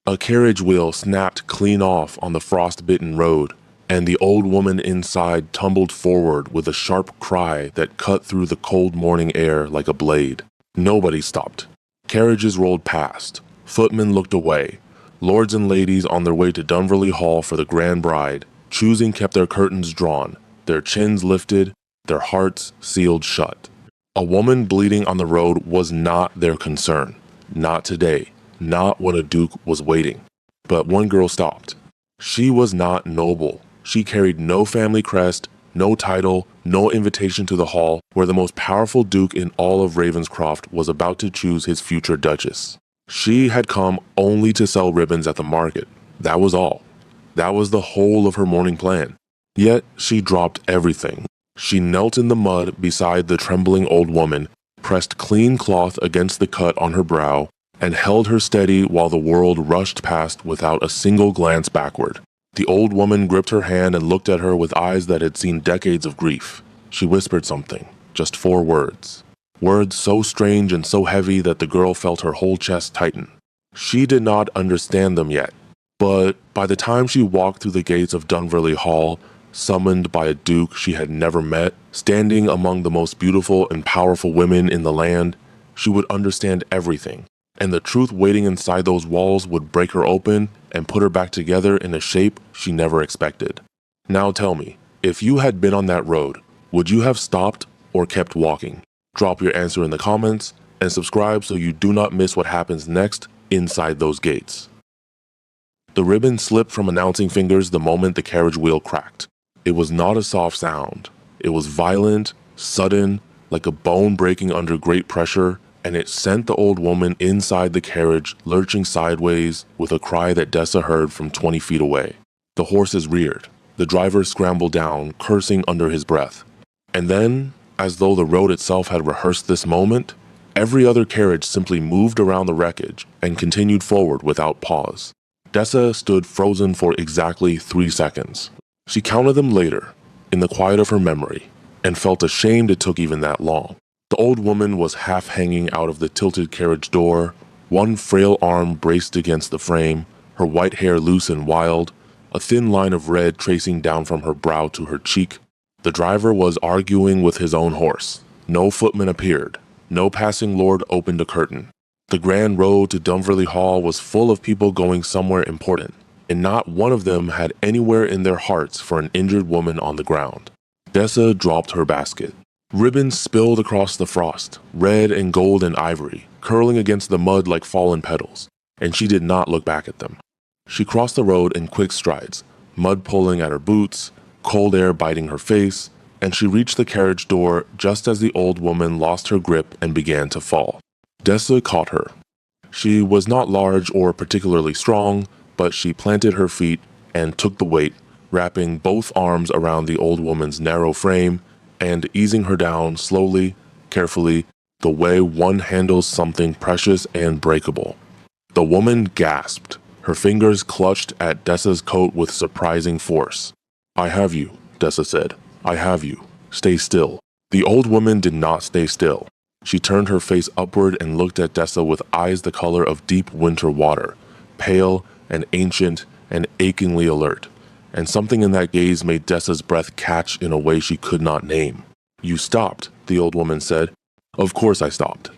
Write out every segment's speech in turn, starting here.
A carriage wheel snapped clean off on the frost-bitten road, and the old woman inside tumbled forward with a sharp cry that cut through the cold morning air like a blade. Nobody stopped. Carriages rolled past. Footmen looked away. Lords and ladies on their way to Dunverley Hall for the grand bride, choosing, kept their curtains drawn, their chins lifted, their hearts sealed shut. A woman bleeding on the road was not their concern. Not today. Not when a duke was waiting. But one girl stopped. She was not noble. She carried no family crest, no title, no invitation to the hall where the most powerful duke in all of Ravenscroft was about to choose his future duchess. She had come only to sell ribbons at the market. That was all. That was the whole of her morning plan. Yet she dropped everything. She knelt in the mud beside the trembling old woman, pressed clean cloth against the cut on her brow, and held her steady while the world rushed past without a single glance backward. The old woman gripped her hand and looked at her with eyes that had seen decades of grief. She whispered something, just 4 words. Words so strange and so heavy that the girl felt her whole chest tighten. She did not understand them yet, but by the time she walked through the gates of Dunverley Hall, summoned by a duke she had never met, standing among the most beautiful and powerful women in the land, she would understand everything, and the truth waiting inside those walls would break her open and put her back together in a shape she never expected. Now tell me, if you had been on that road, would you have stopped or kept walking? Drop your answer in the comments and subscribe so you do not miss what happens next inside those gates. The ribbon slipped from announcing fingers the moment the carriage wheel cracked. It was not a soft sound. It was violent, sudden, like a bone breaking under great pressure, and it sent the old woman inside the carriage lurching sideways with a cry that Dessa heard from 20 feet away. The horses reared. The driver scrambled down, cursing under his breath. And then, as though the road itself had rehearsed this moment, every other carriage simply moved around the wreckage and continued forward without pause. Dessa stood frozen for exactly 3 seconds. She counted them later, in the quiet of her memory, and felt ashamed it took even that long. The old woman was half hanging out of the tilted carriage door, one frail arm braced against the frame, her white hair loose and wild, a thin line of red tracing down from her brow to her cheek. The driver was arguing with his own horse. No footman appeared. No passing lord opened a curtain. The grand road to Dunverley Hall was full of people going somewhere important, and not one of them had anywhere in their hearts for an injured woman on the ground. Dessa dropped her basket. Ribbons spilled across the frost, red and gold and ivory, curling against the mud like fallen petals, and she did not look back at them. She crossed the road in quick strides, mud pulling at her boots, cold air biting her face, and she reached the carriage door just as the old woman lost her grip and began to fall. Dessa caught her. She was not large or particularly strong, but she planted her feet and took the weight, wrapping both arms around the old woman's narrow frame and easing her down slowly, carefully, the way one handles something precious and breakable. The woman gasped. Her fingers clutched at Dessa's coat with surprising force. "I have you," Dessa said. "I have you. Stay still." The old woman did not stay still. She turned her face upward and looked at Dessa with eyes the color of deep winter water, pale and ancient and achingly alert. And something in that gaze made Dessa's breath catch in a way she could not name. "You stopped," the old woman said. "Of course I stopped."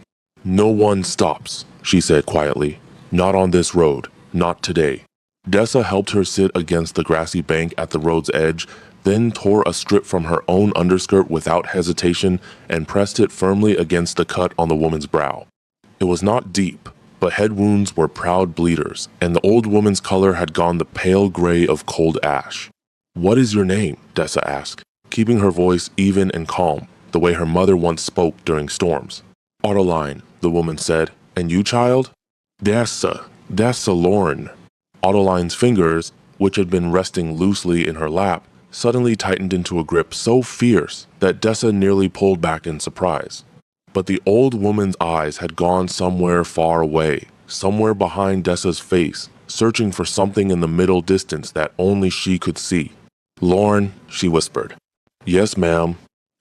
"No one stops," she said quietly. "Not on this road. Not today." Dessa helped her sit against the grassy bank at the road's edge, then tore a strip from her own underskirt without hesitation and pressed it firmly against the cut on the woman's brow. It was not deep, but head wounds were proud bleeders, and the old woman's color had gone the pale gray of cold ash. "What is your name?" Dessa asked, keeping her voice even and calm, the way her mother once spoke during storms. "Autoline," the woman said. "And you, child?" "Dessa Lorne." Autoline's fingers, which had been resting loosely in her lap, suddenly tightened into a grip so fierce that Dessa nearly pulled back in surprise. But the old woman's eyes had gone somewhere far away, somewhere behind Dessa's face, searching for something in the middle distance that only she could see. "Lorne," she whispered. "Yes, ma'am."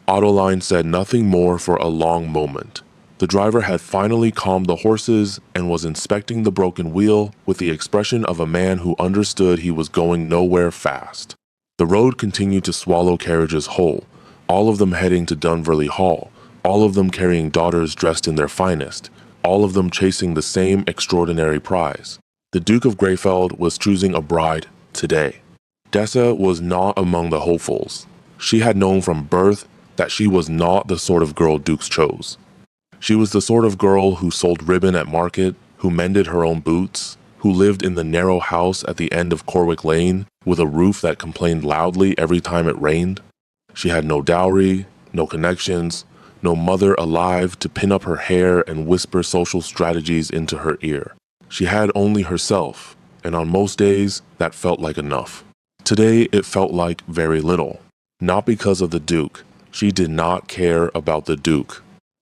Autoline said nothing more for a long moment. The driver had finally calmed the horses and was inspecting the broken wheel with the expression of a man who understood he was going nowhere fast. The road continued to swallow carriages whole, all of them heading to Dunverley Hall, all of them carrying daughters dressed in their finest, all of them chasing the same extraordinary prize. The Duke of Greyfeld was choosing a bride today. Dessa was not among the hopefuls. She had known from birth that she was not the sort of girl dukes chose. She was the sort of girl who sold ribbon at market, who mended her own boots, who lived in the narrow house at the end of Corwick Lane with a roof that complained loudly every time it rained. She had no dowry, no connections, no mother alive to pin up her hair and whisper social strategies into her ear. She had only herself, and on most days, that felt like enough. Today, it felt like very little. Not because of the Duke. She did not care about the Duke.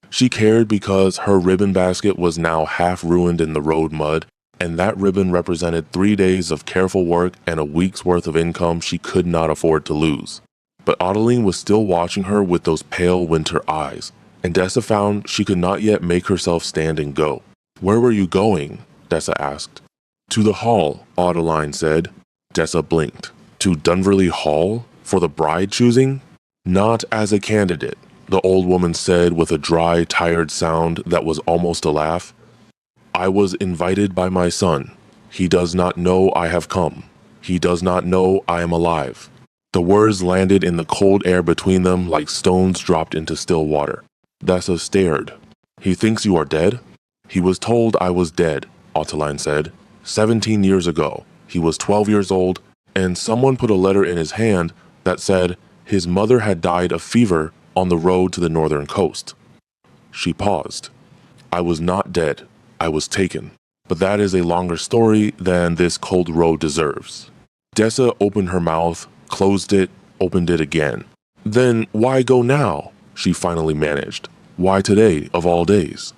She cared because her ribbon basket was now half ruined in the road mud, and that ribbon represented 3 days of careful work and a week's worth of income she could not afford to lose. But Adeline was still watching her with those pale winter eyes, and Dessa found she could not yet make herself stand and go. "Where were you going?" Dessa asked. "To the hall," Adeline said. Dessa blinked. "To Dunverley Hall? For the bride choosing?" "Not as a candidate," the old woman said with a dry, tired sound that was almost a laugh. "I was invited by my son. He does not know I have come. He does not know I am alive." The words landed in the cold air between them like stones dropped into still water. Dessa stared. "He thinks you are dead?" "He was told I was dead," Adeline said. 17 years ago. He was 12 years old, and someone put a letter in his hand that said his mother had died of fever on the road to the northern coast. She paused. "I was not dead. I was taken. But that is a longer story than this cold road deserves." Dessa opened her mouth, closed it, opened it again. "Then why go now?" she finally managed. "Why today, of all days?"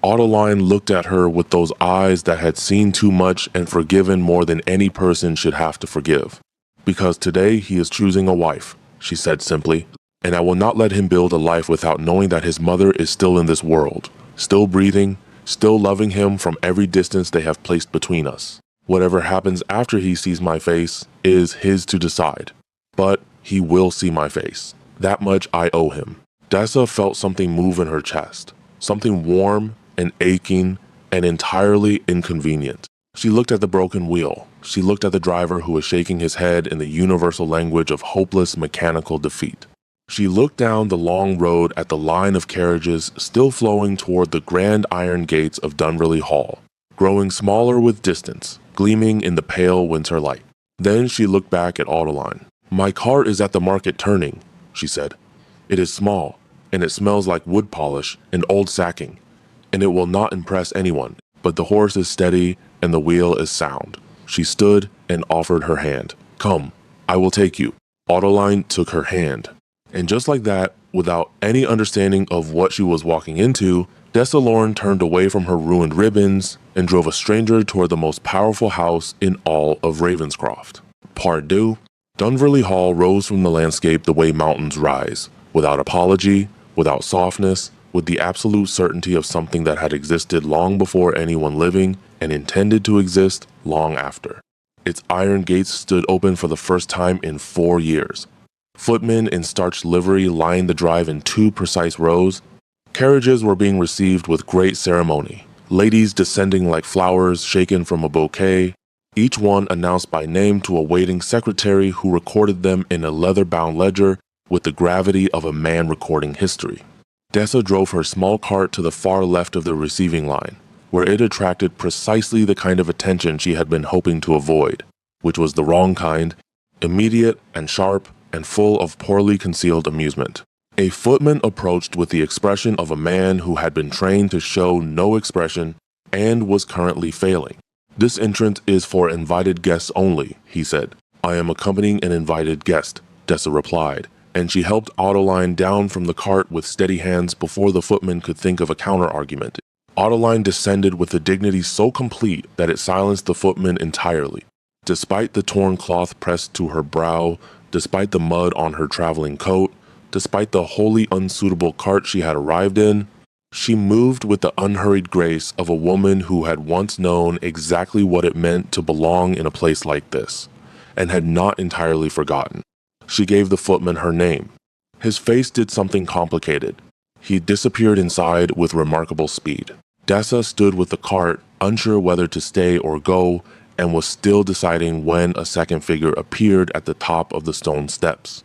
Adeline looked at her with those eyes that had seen too much and forgiven more than any person should have to forgive. "Because today he is choosing a wife," she said simply, "and I will not let him build a life without knowing that his mother is still in this world, still breathing, still loving him from every distance they have placed between us. Whatever happens after he sees my face is his to decide. But he will see my face. That much I owe him." Dessa felt something move in her chest, something warm and aching and entirely inconvenient. She looked at the broken wheel. She looked at the driver who was shaking his head in the universal language of hopeless mechanical defeat. She looked down the long road at the line of carriages still flowing toward the grand iron gates of Dunverley Hall, growing smaller with distance, gleaming in the pale winter light. Then she looked back at Adeline. "My car is at the market turning," she said. "It is small, and it smells like wood polish and old sacking, and it will not impress anyone, but the horse is steady and the wheel is sound." She stood and offered her hand. "Come, I will take you." Adeline took her hand. And just like that, without any understanding of what she was walking into, Dessa Lorne turned away from her ruined ribbons and drove a stranger toward the most powerful house in all of Ravenscroft. Pardieu, Dunverley Hall rose from the landscape the way mountains rise, without apology, without softness, with the absolute certainty of something that had existed long before anyone living and intended to exist long after. Its iron gates stood open for the first time in 4 years. Footmen in starched livery lined the drive in 2 precise rows. Carriages were being received with great ceremony, ladies descending like flowers shaken from a bouquet, each one announced by name to a waiting secretary who recorded them in a leather-bound ledger with the gravity of a man recording history. Dessa drove her small cart to the far left of the receiving line, where it attracted precisely the kind of attention she had been hoping to avoid, which was the wrong kind, immediate and sharp and full of poorly concealed amusement. A footman approached with the expression of a man who had been trained to show no expression and was currently failing. "This entrance is for invited guests only," he said. "I am accompanying an invited guest," Dessa replied, and she helped Adeline down from the cart with steady hands before the footman could think of a counter-argument. Adeline descended with a dignity so complete that it silenced the footman entirely. Despite the torn cloth pressed to her brow, despite the mud on her traveling coat, despite the wholly unsuitable cart she had arrived in, She moved with the unhurried grace of a woman who had once known exactly what it meant to belong in a place like this, and had not entirely forgotten. She gave the footman her name. His face did something complicated. He disappeared inside with remarkable speed. Dessa stood with the cart, unsure whether to stay or go, and was still deciding when a second figure appeared at the top of the stone steps.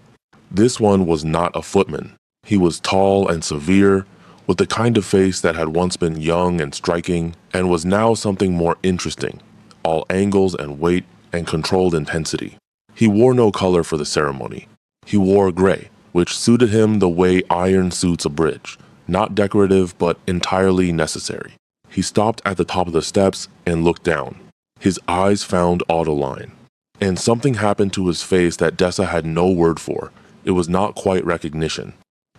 This one was not a footman. He was tall and severe, with the kind of face that had once been young and striking, and was now something more interesting, all angles and weight and controlled intensity. He wore no color for the ceremony. He wore gray, which suited him the way iron suits a bridge, not decorative but entirely necessary. He stopped at the top of the steps and looked down. His eyes found Autoline, and something happened to his face that Dessa had no word for. It was not quite recognition.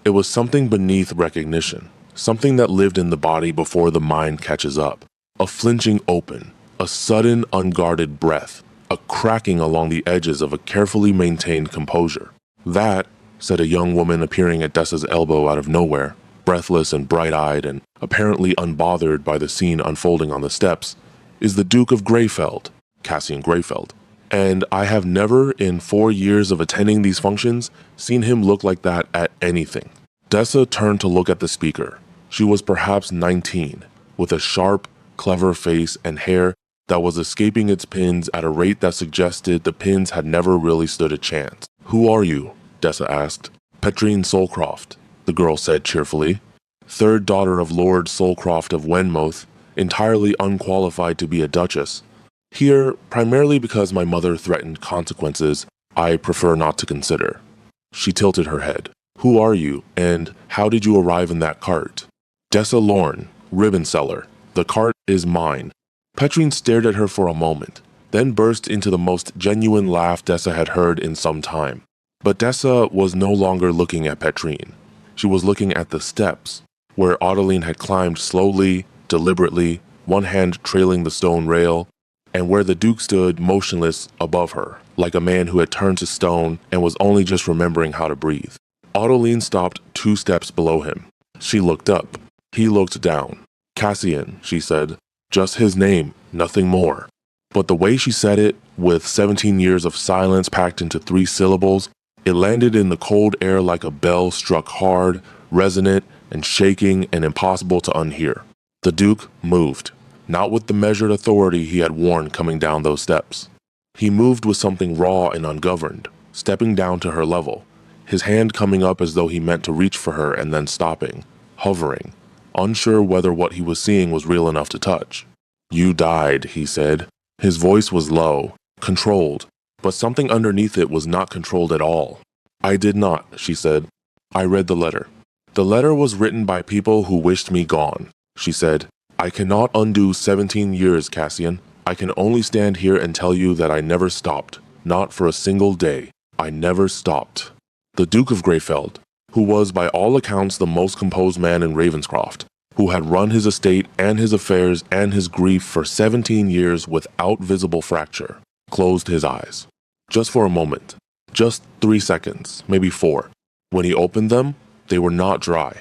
It was something beneath recognition, something that lived in the body before the mind catches up. A flinching open, a sudden unguarded breath, a cracking along the edges of a carefully maintained composure. "That," said a young woman appearing at Dessa's elbow out of nowhere, breathless and bright-eyed and apparently unbothered by the scene unfolding on the steps, "is the Duke of Greyfeld, Cassian Greyfeld. And I have never, in 4 years of attending these functions, seen him look like that at anything." Dessa turned to look at the speaker. She was perhaps 19, with a sharp, clever face and hair that was escaping its pins at a rate that suggested the pins had never really stood a chance. "Who are you?" Dessa asked. "Petrine Solcroft," the girl said cheerfully. "Third daughter of Lord Solcroft of Wenmoth, entirely unqualified to be a duchess. Here, primarily because my mother threatened consequences I prefer not to consider." She tilted her head. "Who are you, and how did you arrive in that cart?" "Dessa Lorne, ribbon seller. The cart is mine." Petrine stared at her for a moment, then burst into the most genuine laugh Dessa had heard in some time. But Dessa was no longer looking at Petrine. She was looking at the steps, where Autoline had climbed slowly, deliberately, one hand trailing the stone rail, and where the Duke stood motionless above her, like a man who had turned to stone and was only just remembering how to breathe. Autoline stopped 2 steps below him. She looked up. He looked down. "Cassian," she said. "Just his name, nothing more." But the way she said it, with 17 years of silence packed into 3 syllables, it landed in the cold air like a bell struck hard, resonant, and shaking and impossible to unhear. The Duke moved, not with the measured authority he had worn coming down those steps. He moved with something raw and ungoverned, stepping down to her level, his hand coming up as though he meant to reach for her and then stopping, hovering, unsure whether what he was seeing was real enough to touch. "You died," he said. His voice was low, controlled, but something underneath it was not controlled at all. "I did not," she said. "I read the letter. The letter was written by people who wished me gone," she said. "I cannot undo 17 years, Cassian. I can only stand here and tell you that I never stopped, not for a single day. I never stopped." The Duke of Greyfeld, who was by all accounts the most composed man in Ravenscroft, who had run his estate and his affairs and his grief for 17 years without visible fracture, closed his eyes. Just for a moment. Just 3 seconds, maybe 4. When he opened them, they were not dry.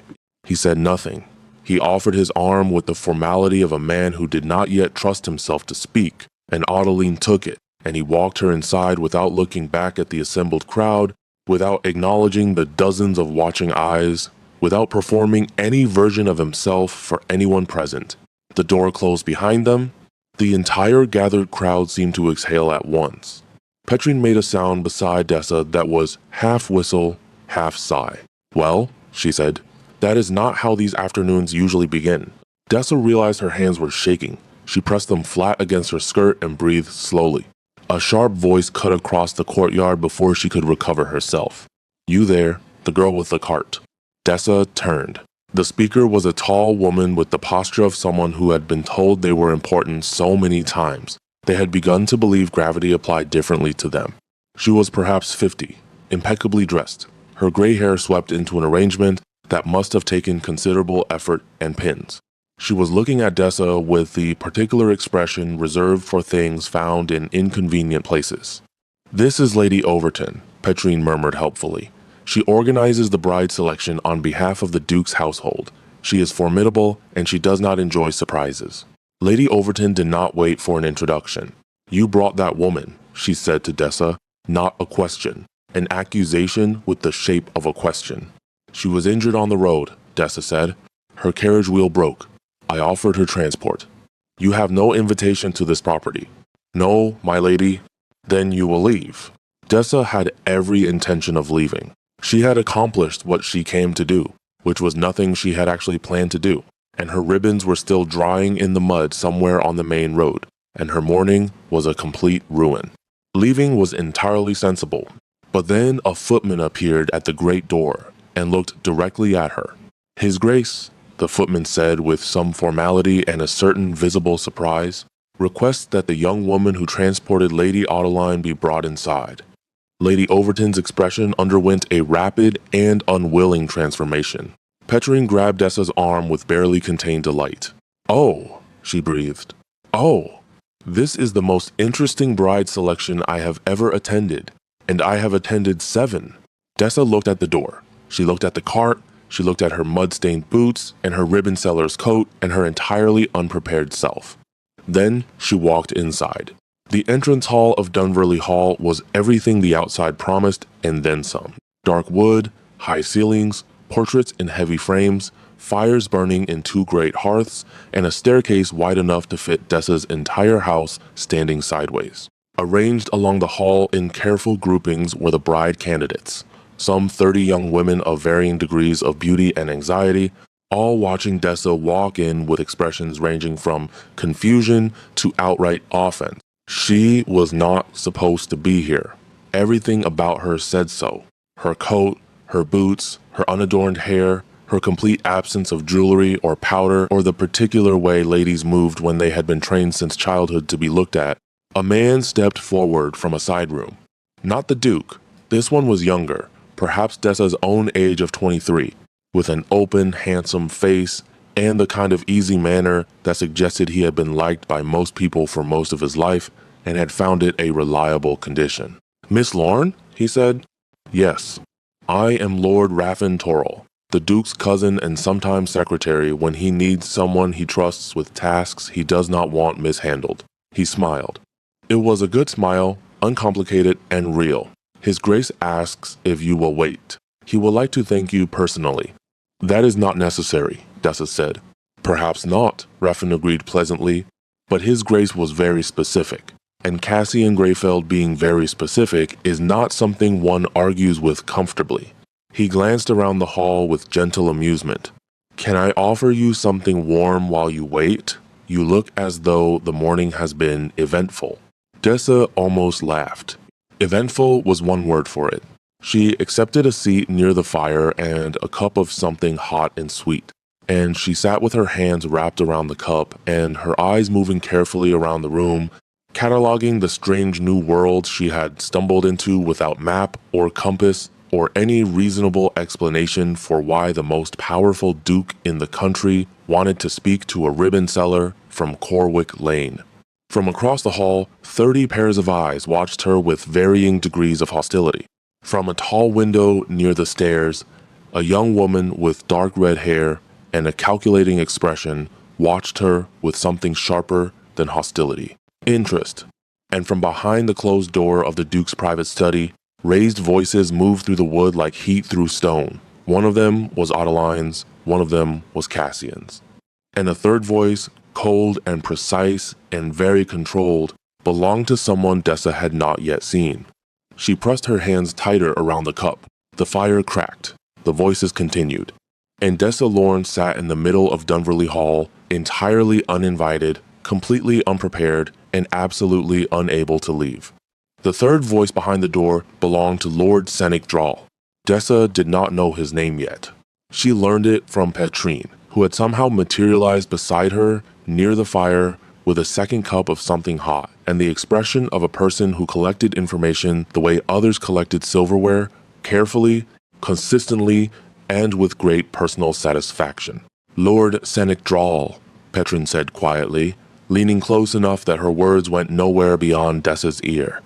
He said nothing. He offered his arm with the formality of a man who did not yet trust himself to speak, and Autoline took it, and he walked her inside without looking back at the assembled crowd, without acknowledging the dozens of watching eyes, without performing any version of himself for anyone present. The door closed behind them. The entire gathered crowd seemed to exhale at once. Petrine made a sound beside Dessa that was half whistle, half sigh. "Well," she said, "that is not how these afternoons usually begin." Dessa realized her hands were shaking. She pressed them flat against her skirt and breathed slowly. A sharp voice cut across the courtyard before she could recover herself. "You there, the girl with the cart." Dessa turned. The speaker was a tall woman with the posture of someone who had been told they were important so many times. They had begun to believe gravity applied differently to them. She was perhaps 50, impeccably dressed, her gray hair swept into an arrangement that must have taken considerable effort and pins. She was looking at Dessa with the particular expression reserved for things found in inconvenient places. "This is Lady Overton," Petrine murmured helpfully. "She organizes the bride selection on behalf of the Duke's household. She is formidable, and she does not enjoy surprises. Lady Overton did not wait for an introduction. You brought that woman, she said to Dessa, not a question, an accusation with the shape of a question. She was injured on the road, Dessa said. Her carriage wheel broke. I offered her transport. You have no invitation to this property. No, my lady. Then you will leave. Dessa had every intention of leaving. She had accomplished what she came to do, which was nothing she had actually planned to do, and her ribbons were still drying in the mud somewhere on the main road, and her morning was a complete ruin. Leaving was entirely sensible, but then a footman appeared at the great door and looked directly at her. His Grace, the footman said with some formality and a certain visible surprise, requests that the young woman who transported Lady Adeline be brought inside. Lady Overton's expression underwent a rapid and unwilling transformation. Petrine grabbed Dessa's arm with barely contained delight. Oh, she breathed. Oh, this is the most interesting bride selection I have ever attended, and I have attended 7. Dessa looked at the door. She looked at the cart. She looked at her mud-stained boots and her ribbon seller's coat and her entirely unprepared self. Then she walked inside. The entrance hall of Dunverley Hall was everything the outside promised and then some. Dark wood, high ceilings, portraits in heavy frames, fires burning in 2 great hearths, and a staircase wide enough to fit Dessa's entire house standing sideways. Arranged along the hall in careful groupings were the bride candidates, some 30 young women of varying degrees of beauty and anxiety, all watching Dessa walk in with expressions ranging from confusion to outright offense. She was not supposed to be here. Everything about her said so. Her coat, her boots, her unadorned hair, her complete absence of jewelry or powder, or the particular way ladies moved when they had been trained since childhood to be looked at. A man stepped forward from a side room. Not the Duke. This one was younger, perhaps Dessa's own age of 23, with an open, handsome face and the kind of easy manner that suggested he had been liked by most people for most of his life and had found it a reliable condition. Miss Lorne? He said. Yes. I am Lord Raffin Torrell, the Duke's cousin and sometimes secretary when he needs someone he trusts with tasks he does not want mishandled. He smiled. It was a good smile, uncomplicated and real. His Grace asks if you will wait. He would like to thank you personally. That is not necessary, Dessa said. Perhaps not, Raffin agreed pleasantly, but His Grace was very specific, and Cassian Greyfeld being very specific is not something one argues with comfortably. He glanced around the hall with gentle amusement. Can I offer you something warm while you wait? You look as though the morning has been eventful. Dessa almost laughed. Eventful was one word for it. She accepted a seat near the fire and a cup of something hot and sweet, and she sat with her hands wrapped around the cup and her eyes moving carefully around the room, cataloging the strange new world she had stumbled into without map or compass or any reasonable explanation for why the most powerful duke in the country wanted to speak to a ribbon seller from Corwick Lane. From across the hall, 30 pairs of eyes watched her with varying degrees of hostility. From a tall window near the stairs, a young woman with dark red hair and a calculating expression watched her with something sharper than hostility. Interest. And from behind the closed door of the Duke's private study, raised voices moved through the wood like heat through stone. One of them was Adeline's, one of them was Cassian's. And a third voice, cold and precise and very controlled, belonged to someone Dessa had not yet seen. She pressed her hands tighter around the cup. The fire cracked. The voices continued. And Dessa Lorne sat in the middle of Dunverley Hall, entirely uninvited, completely unprepared, and absolutely unable to leave. The third voice behind the door belonged to Lord Seneck Drall. Dessa did not know his name yet. She learned it from Petrine, who had somehow materialized beside her near the fire with a second cup of something hot and the expression of a person who collected information the way others collected silverware, carefully, consistently, and with great personal satisfaction. Lord Seneck Drall, Petrine said quietly, leaning close enough that her words went nowhere beyond Dessa's ear.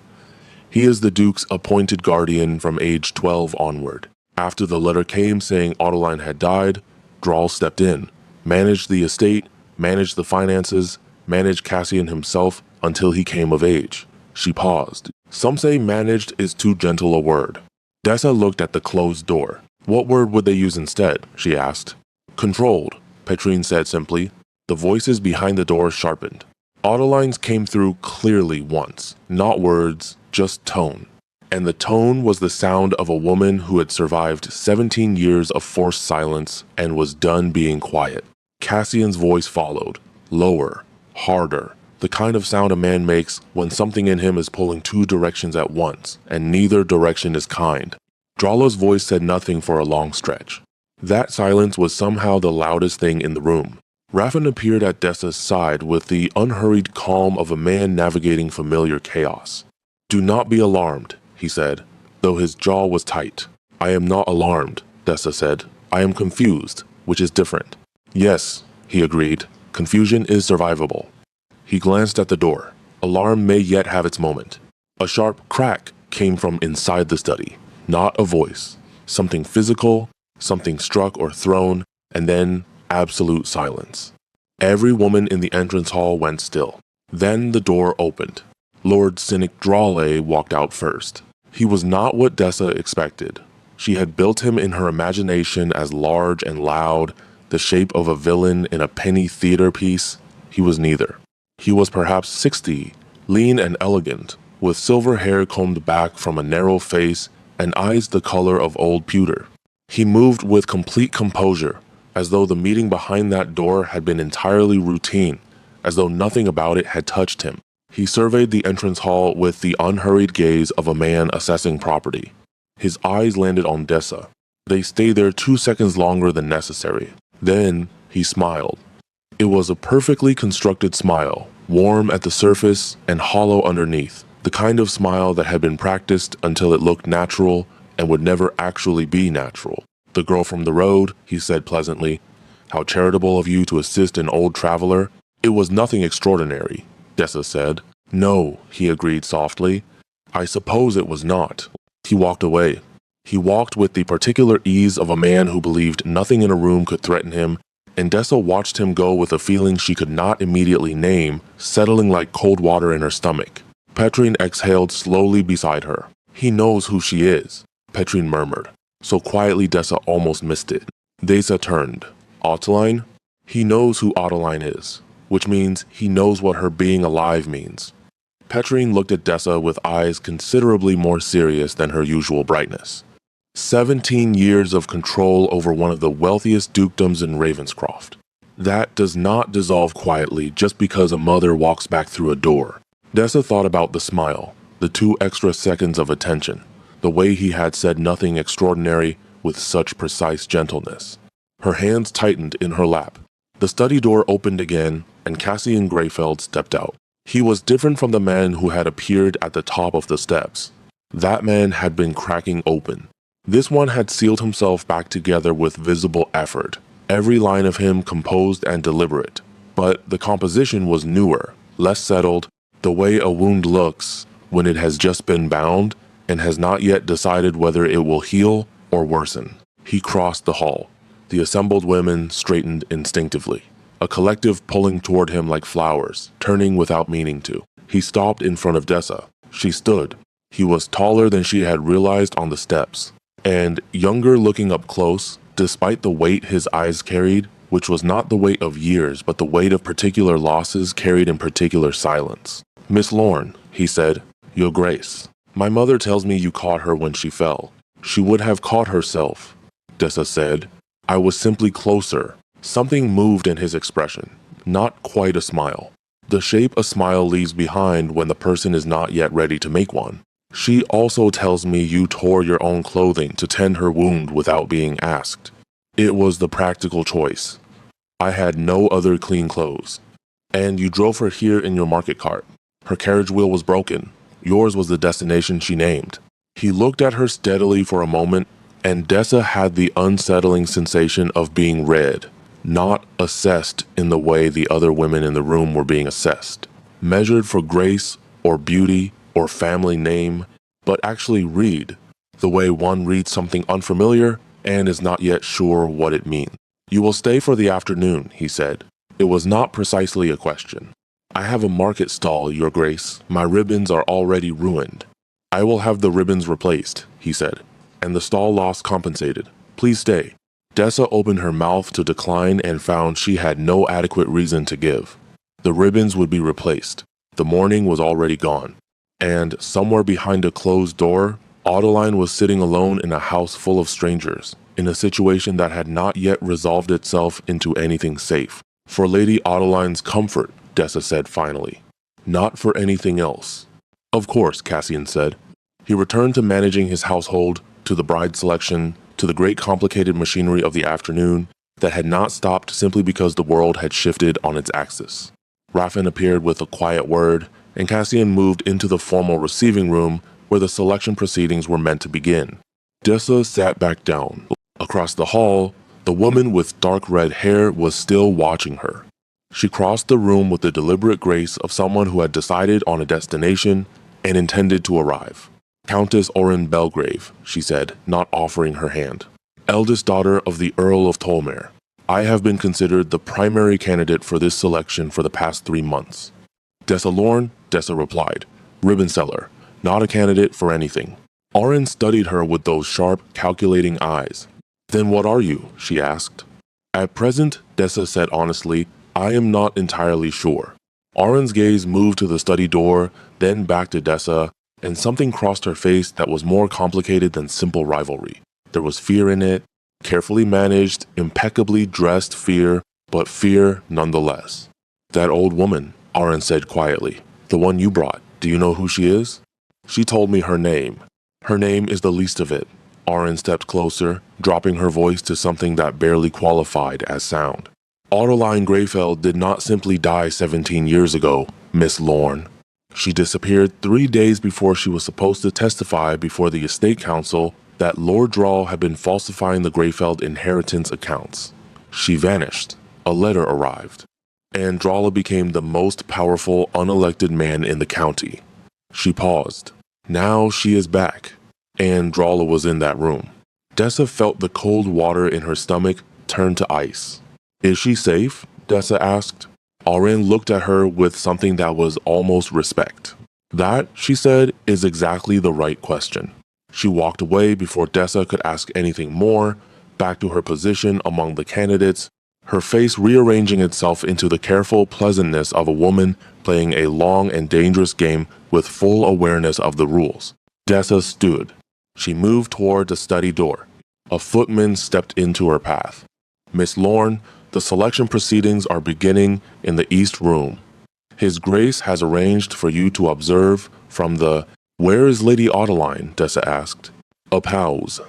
He is the Duke's appointed guardian from age 12 onward. After the letter came saying Adeline had died, Drawl stepped in, managed the estate, managed the finances, managed Cassian himself until he came of age. She paused. Some say managed is too gentle a word. Dessa looked at the closed door. What word would they use instead? She asked. Controlled, Petrine said simply. The voices behind the door sharpened. Autolines came through clearly once, not words, just tone. And the tone was the sound of a woman who had survived 17 years of forced silence and was done being quiet. Cassian's voice followed, lower, harder, the kind of sound a man makes when something in him is pulling two directions at once, and neither direction is kind. Drala's voice said nothing for a long stretch. That silence was somehow the loudest thing in the room. Raffen appeared at Dessa's side with the unhurried calm of a man navigating familiar chaos. Do not be alarmed, he said, though his jaw was tight. I am not alarmed, Dessa said. I am confused, which is different. Yes, he agreed. Confusion is survivable. He glanced at the door. Alarm may yet have its moment. A sharp crack came from inside the study. Not a voice. Something physical, something struck or thrown, and then absolute silence. Every woman in the entrance hall went still. Then the door opened. Lord Cynic Drawley walked out first. He was not what Dessa expected. She had built him in her imagination as large and loud, the shape of a villain in a penny theater piece. He was neither. He was perhaps 60, lean and elegant, with silver hair combed back from a narrow face and eyes the color of old pewter. He moved with complete composure, as though the meeting behind that door had been entirely routine, as though nothing about it had touched him. He surveyed the entrance hall with the unhurried gaze of a man assessing property. His eyes landed on Dessa. They stayed there 2 seconds longer than necessary. Then he smiled. It was a perfectly constructed smile, warm at the surface and hollow underneath, the kind of smile that had been practiced until it looked natural and would never actually be natural. The girl from the road, he said pleasantly. How charitable of you to assist an old traveler. It was nothing extraordinary, Dessa said. No, he agreed softly. I suppose it was not. He walked away. He walked with the particular ease of a man who believed nothing in a room could threaten him, and Dessa watched him go with a feeling she could not immediately name, settling like cold water in her stomach. Petrine exhaled slowly beside her. He knows who she is, Petrine murmured, so quietly Dessa almost missed it. Dessa turned. Autoline? He knows who Autoline is, which means he knows what her being alive means. Petrine looked at Dessa with eyes considerably more serious than her usual brightness. 17 years of control over one of the wealthiest dukedoms in Ravenscroft. That does not dissolve quietly just because a mother walks back through a door. Dessa thought about the smile, the 2 extra seconds of attention, the way he had said nothing extraordinary with such precise gentleness. Her hands tightened in her lap. The study door opened again, and Cassian Greyfeld stepped out. He was different from the man who had appeared at the top of the steps. That man had been cracking open. This one had sealed himself back together with visible effort, every line of him composed and deliberate. But the composition was newer, less settled, the way a wound looks when it has just been bound and has not yet decided whether it will heal or worsen. He crossed the hall. The assembled women straightened instinctively, a collective pulling toward him like flowers, turning without meaning to. He stopped in front of Dessa. She stood. He was taller than she had realized on the steps, and younger looking up close, despite the weight his eyes carried, which was not the weight of years but the weight of particular losses carried in particular silence. Miss Lorne, he said, Your Grace, my mother tells me you caught her when she fell. She would have caught herself, Dessa said. I was simply closer. Something moved in his expression, not quite a smile. The shape a smile leaves behind when the person is not yet ready to make one. She also tells me you tore your own clothing to tend her wound without being asked. It was the practical choice. I had no other clean clothes. And you drove her here in your market cart. Her carriage wheel was broken. Yours was the destination she named. He looked at her steadily for a moment, and Dessa had the unsettling sensation of being read, not assessed in the way the other women in the room were being assessed, measured for grace or beauty or family name, but actually read, the way one reads something unfamiliar and is not yet sure what it means. You will stay for the afternoon, he said. It was not precisely a question. I have a market stall, Your Grace. My ribbons are already ruined. I will have the ribbons replaced, he said, and the stall loss compensated. Please stay. Dessa opened her mouth to decline and found she had no adequate reason to give. The ribbons would be replaced. The morning was already gone. And somewhere behind a closed door, Adeline was sitting alone in a house full of strangers, in a situation that had not yet resolved itself into anything safe. For Lady Adeline's comfort, Dessa said finally. Not for anything else. Of course, Cassian said. He returned to managing his household, to the bride selection, to the great complicated machinery of the afternoon that had not stopped simply because the world had shifted on its axis. Raffin appeared with a quiet word, and Cassian moved into the formal receiving room where the selection proceedings were meant to begin. Dessa sat back down. Across the hall, the woman with dark red hair was still watching her. She crossed the room with the deliberate grace of someone who had decided on a destination and intended to arrive. Countess Orin Belgrave, she said, not offering her hand. Eldest daughter of the Earl of Tolmere. I have been considered the primary candidate for this selection for the past 3 months. Dessa Lorne, Dessa replied. Ribbon seller, not a candidate for anything. Orin studied her with those sharp, calculating eyes. Then what are you? She asked. At present, Dessa said honestly, I am not entirely sure. Orin's gaze moved to the study door, then back to Dessa, and something crossed her face that was more complicated than simple rivalry. There was fear in it, carefully managed, impeccably dressed fear, but fear nonetheless. That old woman, Orin said quietly. The one you brought. Do you know who she is? She told me her name. Her name is the least of it. Orin stepped closer, dropping her voice to something that barely qualified as sound. Adeline Greyfeld did not simply die 17 years ago, Miss Lorne. She disappeared 3 days before she was supposed to testify before the estate council that Lord Drawl had been falsifying the Greyfeld inheritance accounts. She vanished. A letter arrived. And Dralla became the most powerful unelected man in the county. She paused. Now she is back. And Dralla was in that room. Dessa felt the cold water in her stomach turn to ice. Is she safe? Dessa asked. Orin looked at her with something that was almost respect. That, she said, is exactly the right question. She walked away before Dessa could ask anything more, back to her position among the candidates, her face rearranging itself into the careful pleasantness of a woman playing a long and dangerous game with full awareness of the rules. Dessa stood. She moved toward the study door. A footman stepped into her path. Miss Lorne, the selection proceedings are beginning in the East Room. His Grace has arranged for you to observe from the— Where is Lady Adeline? Dessa asked. A pause.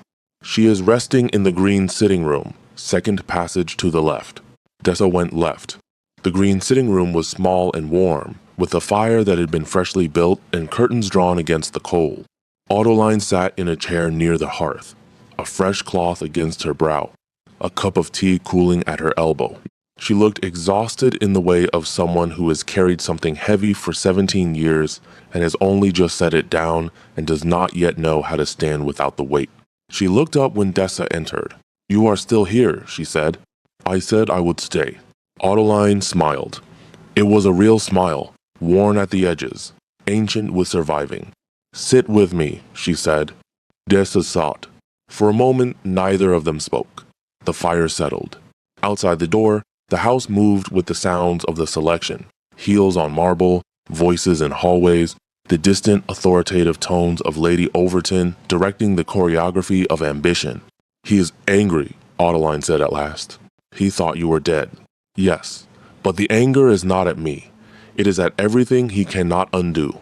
She is resting in the green sitting room, second passage to the left. Dessa went left. The green sitting room was small and warm, with a fire that had been freshly built and curtains drawn against the coal. Adeline sat in a chair near the hearth, a fresh cloth against her brow, a cup of tea cooling at her elbow. She looked exhausted in the way of someone who has carried something heavy for 17 years and has only just set it down and does not yet know how to stand without the weight. She looked up when Dessa entered. You are still here, she said. I said I would stay. Adeline smiled. It was a real smile, worn at the edges, ancient with surviving. Sit with me, she said. Dessa sought. For a moment, neither of them spoke. The fire settled. Outside the door, the house moved with the sounds of the selection. Heels on marble, voices in hallways, the distant authoritative tones of Lady Overton directing the choreography of ambition. He is angry, Adeline said at last. He thought you were dead. Yes, but the anger is not at me. It is at everything he cannot undo.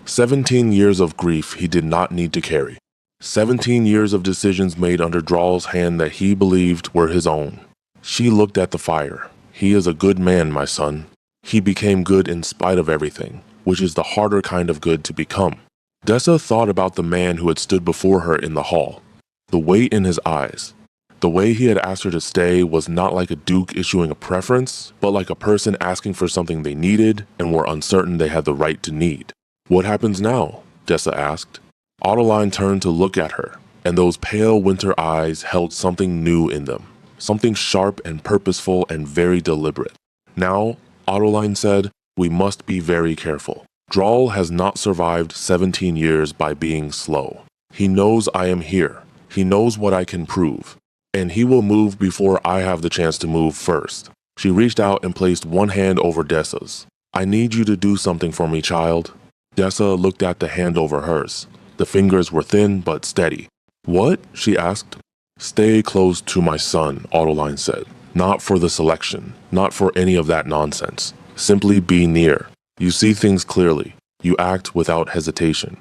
17 years of grief he did not need to carry. 17 years of decisions made under Drawl's hand that he believed were his own. She looked at the fire. He is a good man, my son. He became good in spite of everything, which is the harder kind of good to become. Dessa thought about the man who had stood before her in the hall. The weight in his eyes. The way he had asked her to stay was not like a duke issuing a preference, but like a person asking for something they needed and were uncertain they had the right to need. What happens now? Dessa asked. Adeline turned to look at her, and those pale winter eyes held something new in them. something sharp and purposeful and very deliberate. Now, Autoline said, we must be very careful. Drawl has not survived 17 years by being slow. He knows I am here. He knows what I can prove. And he will move before I have the chance to move first. She reached out and placed one hand over Dessa's. I need you to do something for me, child. Dessa looked at the hand over hers. The fingers were thin but steady. What? She asked. Stay close to my son, Autoline said. Not for the selection, not for any of that nonsense. Simply be near. You see things clearly. You act without hesitation.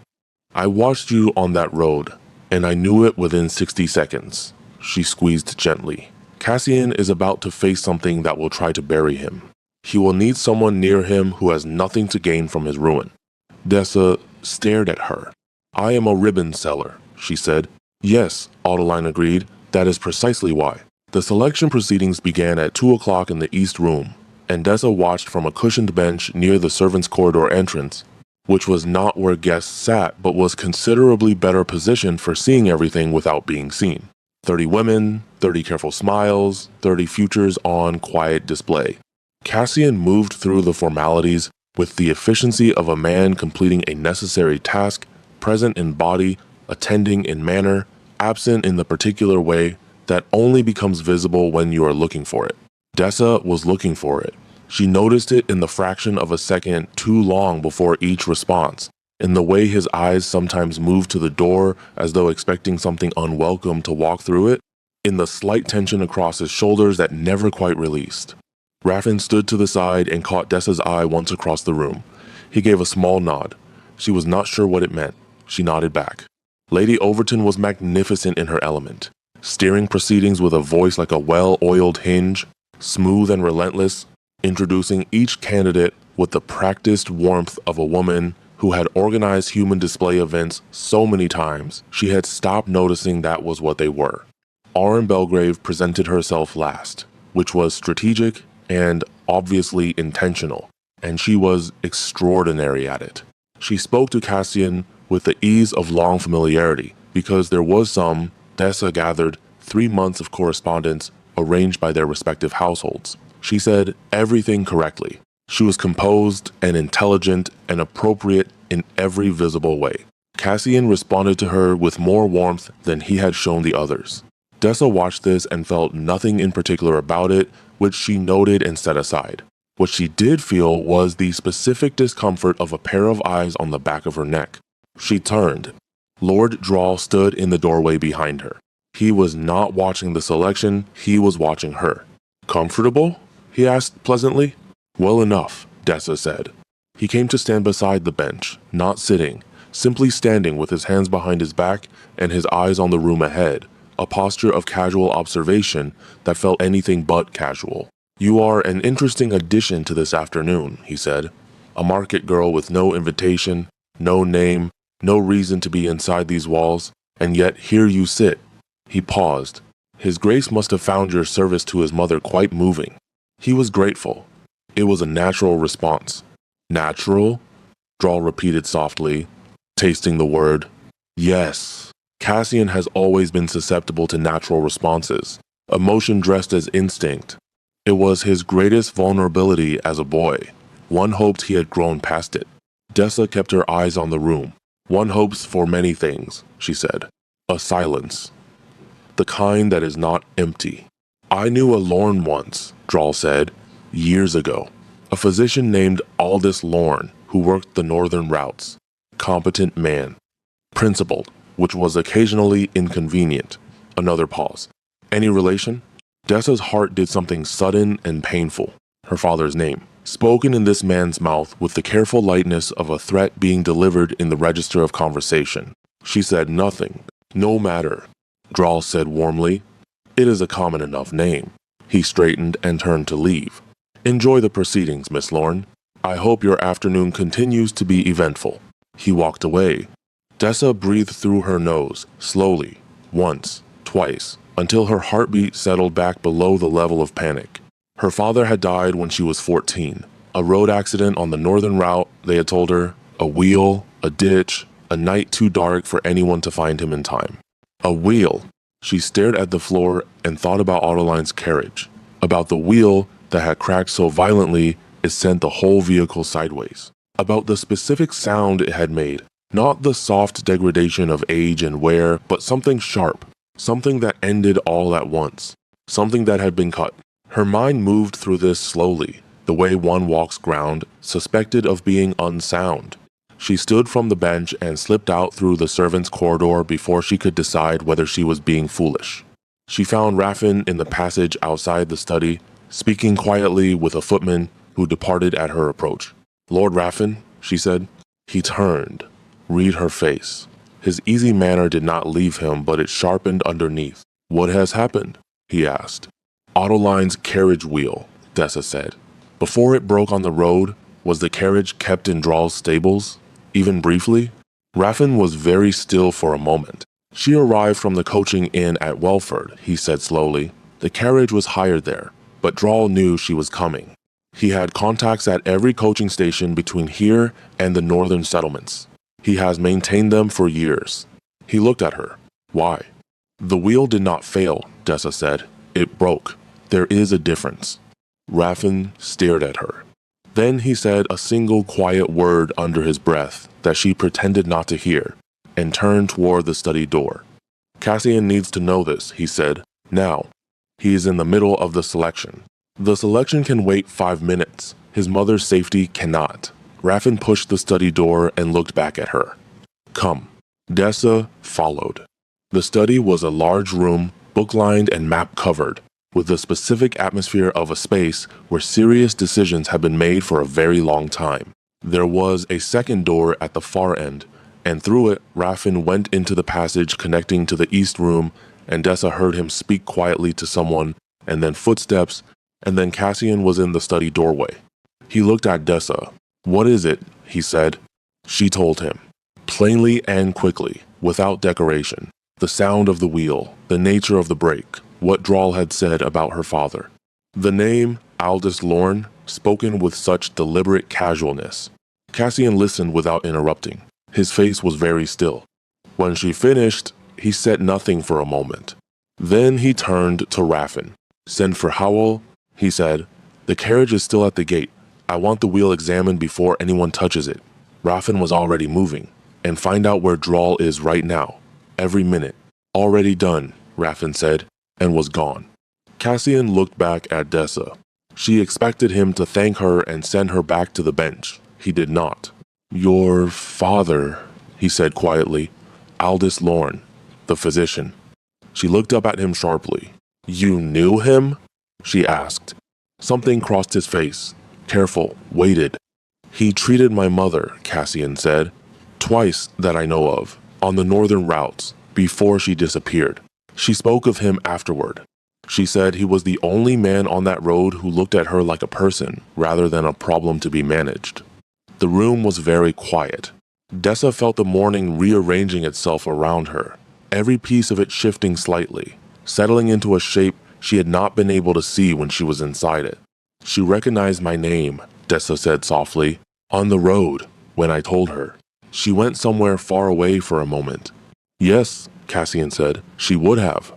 I watched you on that road, and I knew it within 60 seconds. She squeezed gently. Cassian is about to face something that will try to bury him. He will need someone near him who has nothing to gain from his ruin. Dessa stared at her. I am a ribbon seller, she said. Yes, Autoline agreed. That is precisely why. The selection proceedings began at 2 o'clock in the East Room, and Dessa watched from a cushioned bench near the servants' corridor entrance, which was not where guests sat but was considerably better positioned for seeing everything without being seen. 30 women, 30 careful smiles, 30 futures on quiet display. Cassian moved through the formalities with the efficiency of a man completing a necessary task, present in body, attending in manner, absent in the particular way that only becomes visible when you are looking for it. Dessa was looking for it. She noticed it in the fraction of a second too long before each response, in the way his eyes sometimes moved to the door as though expecting something unwelcome to walk through it, in the slight tension across his shoulders that never quite released. Raffin stood to the side and caught Dessa's eye once across the room. He gave a small nod. She was not sure what it meant. She nodded back. Lady Overton was magnificent in her element, steering proceedings with a voice like a well-oiled hinge, smooth and relentless, introducing each candidate with the practiced warmth of a woman who had organized human display events so many times she had stopped noticing that was what they were. Auron Belgrave presented herself last, which was strategic and obviously intentional, and she was extraordinary at it. She spoke to Cassian with the ease of long familiarity, because there was some, Dessa gathered, 3 months of correspondence arranged by their respective households. She said everything correctly. She was composed and intelligent and appropriate in every visible way. Cassian responded to her with more warmth than he had shown the others. Dessa watched this and felt nothing in particular about it, which she noted and set aside. What she did feel was the specific discomfort of a pair of eyes on the back of her neck. She turned. Lord Drawl stood in the doorway behind her. He was not watching the selection, he was watching her. Comfortable? He asked pleasantly. Well enough, Dessa said. He came to stand beside the bench, not sitting, simply standing with his hands behind his back and his eyes on the room ahead, a posture of casual observation that felt anything but casual. You are an interesting addition to this afternoon, he said. A market girl with no invitation, no name, no reason to be inside these walls, and yet here you sit. He paused. His Grace must have found your service to his mother quite moving. He was grateful. It was a natural response. Natural? Drawl repeated softly, tasting the word. Yes. Cassian has always been susceptible to natural responses, emotion dressed as instinct. It was his greatest vulnerability as a boy. One hoped he had grown past it. Dessa kept her eyes on the room. One hopes for many things, she said. A silence. The kind that is not empty. I knew a Lorne once, Drawl said, years ago. A physician named Aldous Lorne, who worked the northern routes. Competent man. Principled, which was occasionally inconvenient. Another pause. Any relation? Dessa's heart did something sudden and painful. Her father's name. Spoken in this man's mouth with the careful lightness of a threat being delivered in the register of conversation. She said nothing. No matter. Drawl said warmly. It is a common enough name. He straightened and turned to leave. Enjoy the proceedings, Miss Lorne. I hope your afternoon continues to be eventful. He walked away. Dessa breathed through her nose, slowly, once, twice, until her heartbeat settled back below the level of panic. Her father had died when she was 14. A road accident on the northern route, they had told her, a wheel, a ditch, a night too dark for anyone to find him in time. A wheel. She stared at the floor and thought about Autoline's carriage, about the wheel that had cracked so violently it sent the whole vehicle sideways, about the specific sound it had made, not the soft degradation of age and wear, but something sharp, something that ended all at once, something that had been cut. Her mind moved through this slowly, the way one walks ground suspected of being unsound. She stood from the bench and slipped out through the servants' corridor before she could decide whether she was being foolish. She found Raffin in the passage outside the study, speaking quietly with a footman who departed at her approach. "Lord Raffin," she said. He turned. Read her face. His easy manner did not leave him, but it sharpened underneath. "What has happened?" he asked. "Autoline's carriage wheel," Dessa said. "Before it broke on the road, was the carriage kept in Drawl's stables? Even briefly?" Raffin was very still for a moment. "She arrived from the coaching inn at Welford," he said slowly. "The carriage was hired there, but Drawl knew she was coming. He had contacts at every coaching station between here and the northern settlements. He has maintained them for years." He looked at her. "Why?" "The wheel did not fail," Dessa said. "It broke. There is a difference." Raffin stared at her. Then he said a single quiet word under his breath that she pretended not to hear, and turned toward the study door. "Cassian needs to know this," he said. "Now. He is in the middle of the selection. The selection can wait 5 minutes. His mother's safety cannot." Raffin pushed the study door and looked back at her. "Come." Dessa followed. The study was a large room, book-lined and map-covered, with the specific atmosphere of a space where serious decisions had been made for a very long time. There was a second door at the far end, and through it Raffin went into the passage connecting to the east room, and Dessa heard him speak quietly to someone, and then footsteps, and then Cassian was in the study doorway. He looked at Dessa. "What is it?" he said. She told him, plainly and quickly, without decoration, the sound of the wheel, the nature of the break, what Drawl had said about her father. The name, Aldous Lorne, spoken with such deliberate casualness. Cassian listened without interrupting. His face was very still. When she finished, he said nothing for a moment. Then he turned to Raffin. "Send for Howell," he said. "The carriage is still at the gate. I want the wheel examined before anyone touches it." Raffin was already moving. "And find out where Drawl is right now. Every minute." "Already done," Raffin said, and was gone. Cassian looked back at Dessa. She expected him to thank her and send her back to the bench. He did not. "Your father," he said quietly. "Aldous Lorne, the physician." She looked up at him sharply. "You knew him?" she asked. Something crossed his face. Careful, waited. "He treated my mother," Cassian said. "Twice that I know of, on the northern routes, before she disappeared." She spoke of him afterward. She said he was the only man on that road who looked at her like a person, rather than a problem to be managed. The room was very quiet. Dessa felt the morning rearranging itself around her, every piece of it shifting slightly, settling into a shape she had not been able to see when she was inside it. "She recognized my name," Dessa said softly, "on the road, when I told her. She went somewhere far away for a moment." "Yes," Cassian said, "she would have."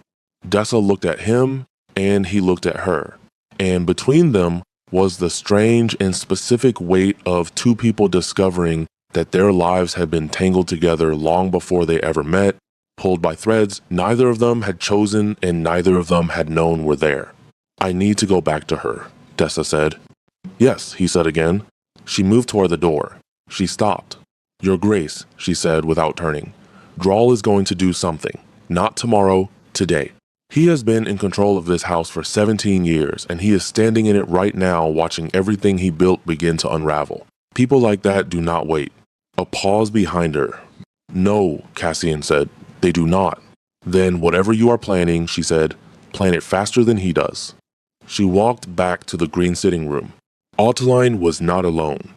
Dessa looked at him, and he looked at her. And between them was the strange and specific weight of two people discovering that their lives had been tangled together long before they ever met, pulled by threads neither of them had chosen and neither of them had known were there. "I need to go back to her," Dessa said. "Yes," he said again. She moved toward the door. She stopped. "Your Grace," she said without turning. "Drawl is going to do something. Not tomorrow, today. He has been in control of this house for 17 years, and he is standing in it right now watching everything he built begin to unravel. People like that do not wait." A pause behind her. "No," Cassian said. "They do not." "Then whatever you are planning," she said, "plan it faster than he does." She walked back to the green sitting room. Autoline was not alone.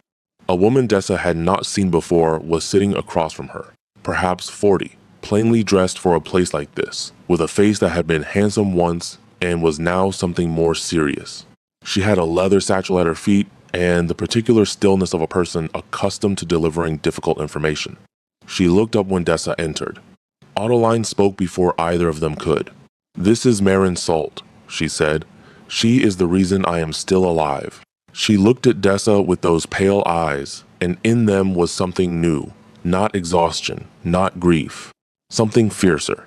A woman Dessa had not seen before was sitting across from her, perhaps 40, plainly dressed for a place like this, with a face that had been handsome once and was now something more serious. She had a leather satchel at her feet and the particular stillness of a person accustomed to delivering difficult information. She looked up when Dessa entered. Autoline spoke before either of them could. "This is Marin Salt," she said. "She is the reason I am still alive." She looked at Dessa with those pale eyes, and in them was something new, not exhaustion, not grief, something fiercer.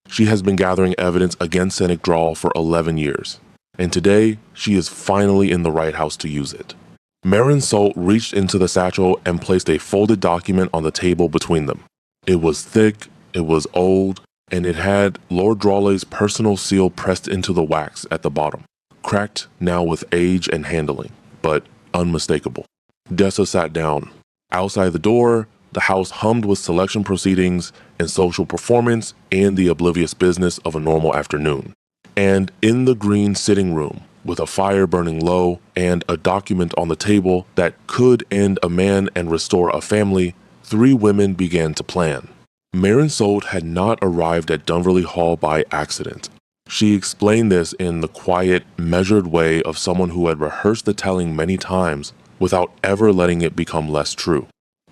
She has been gathering evidence against Senek Dral for 11 years, and today she is finally in the right house to use it. Marin Salt reached into the satchel and placed a folded document on the table between them. It was thick, it was old, and it had Lord Drawley's personal seal pressed into the wax at the bottom, cracked now with age and handling, but unmistakable. Dessa sat down. Outside the door, the house hummed with selection proceedings and social performance and the oblivious business of a normal afternoon. And in the green sitting room, with a fire burning low and a document on the table that could end a man and restore a family, 3 women began to plan. Marin Salt had not arrived at Dunverley Hall by accident. She explained this in the quiet, measured way of someone who had rehearsed the telling many times without ever letting it become less true.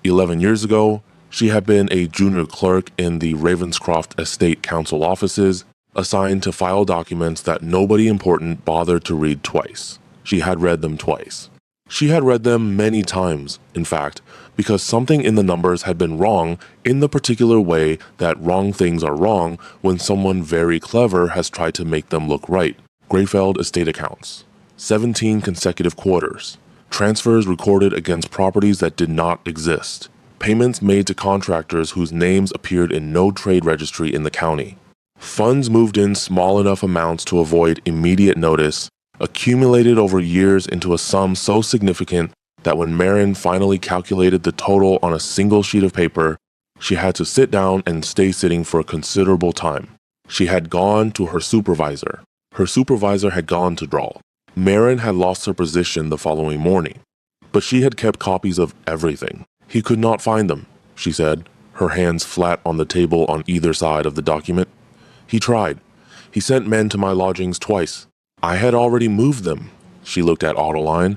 11 years ago, she had been a junior clerk in the Ravenscroft Estate Council offices, assigned to file documents that nobody important bothered to read twice. She had read them twice. She had read them many times, in fact, because something in the numbers had been wrong in the particular way that wrong things are wrong when someone very clever has tried to make them look right. Greyfeld estate accounts. 17 consecutive quarters. Transfers recorded against properties that did not exist. Payments made to contractors whose names appeared in no trade registry in the county. Funds moved in small enough amounts to avoid immediate notice, accumulated over years into a sum so significant that when Marin finally calculated the total on a single sheet of paper, she had to sit down and stay sitting for a considerable time. She had gone to her supervisor. Her supervisor had gone to Dral. Marin had lost her position the following morning, but she had kept copies of everything. He could not find them, she said, her hands flat on the table on either side of the document. He tried. He sent men to my lodgings twice. I had already moved them. She looked at Ottoline.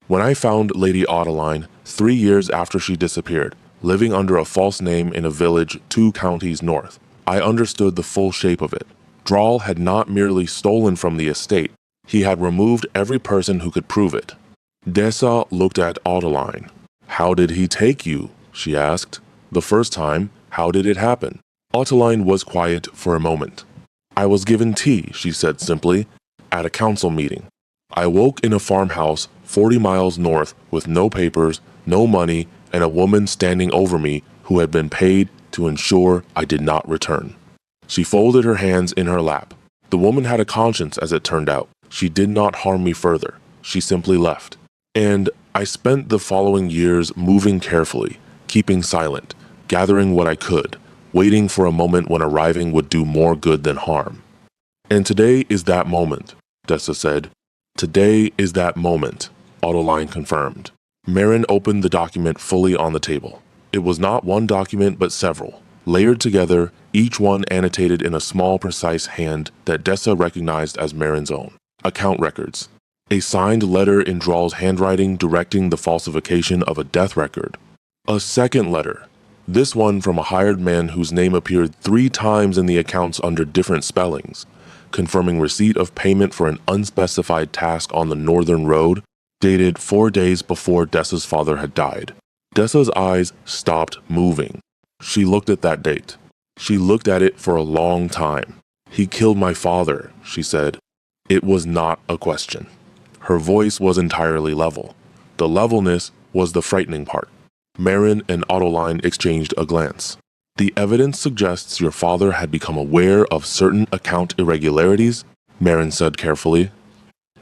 When I found Lady Ottoline 3 years after she disappeared, living under a false name in a village 2 counties north, I understood the full shape of it. Dral had not merely stolen from the estate, he had removed every person who could prove it. Dessa looked at Ottoline. How did he take you? She asked. The first time, how did it happen? Ottoline was quiet for a moment. I was given tea, she said simply, at a council meeting. I woke in a farmhouse 40 miles north with no papers, no money, and a woman standing over me who had been paid to ensure I did not return. She folded her hands in her lap. The woman had a conscience, as it turned out. She did not harm me further. She simply left. And I spent the following years moving carefully, keeping silent, gathering what I could, waiting for a moment when arriving would do more good than harm. And today is that moment, Dessa said. Today is that moment, Ottoline confirmed. Marin opened the document fully on the table. It was not one document but several, layered together, each one annotated in a small, precise hand that Dessa recognized as Marin's own. Account records. A signed letter in Dral's handwriting directing the falsification of a death record. A second letter, this one from a hired man whose name appeared 3 times in the accounts under different spellings, confirming receipt of payment for an unspecified task on the Northern Road, dated 4 days before Dessa's father had died. Dessa's eyes stopped moving. She looked at that date. She looked at it for a long time. He killed my father, she said. It was not a question. Her voice was entirely level. The levelness was the frightening part. Marin and Ottoline exchanged a glance. The evidence suggests your father had become aware of certain account irregularities, Marin said carefully.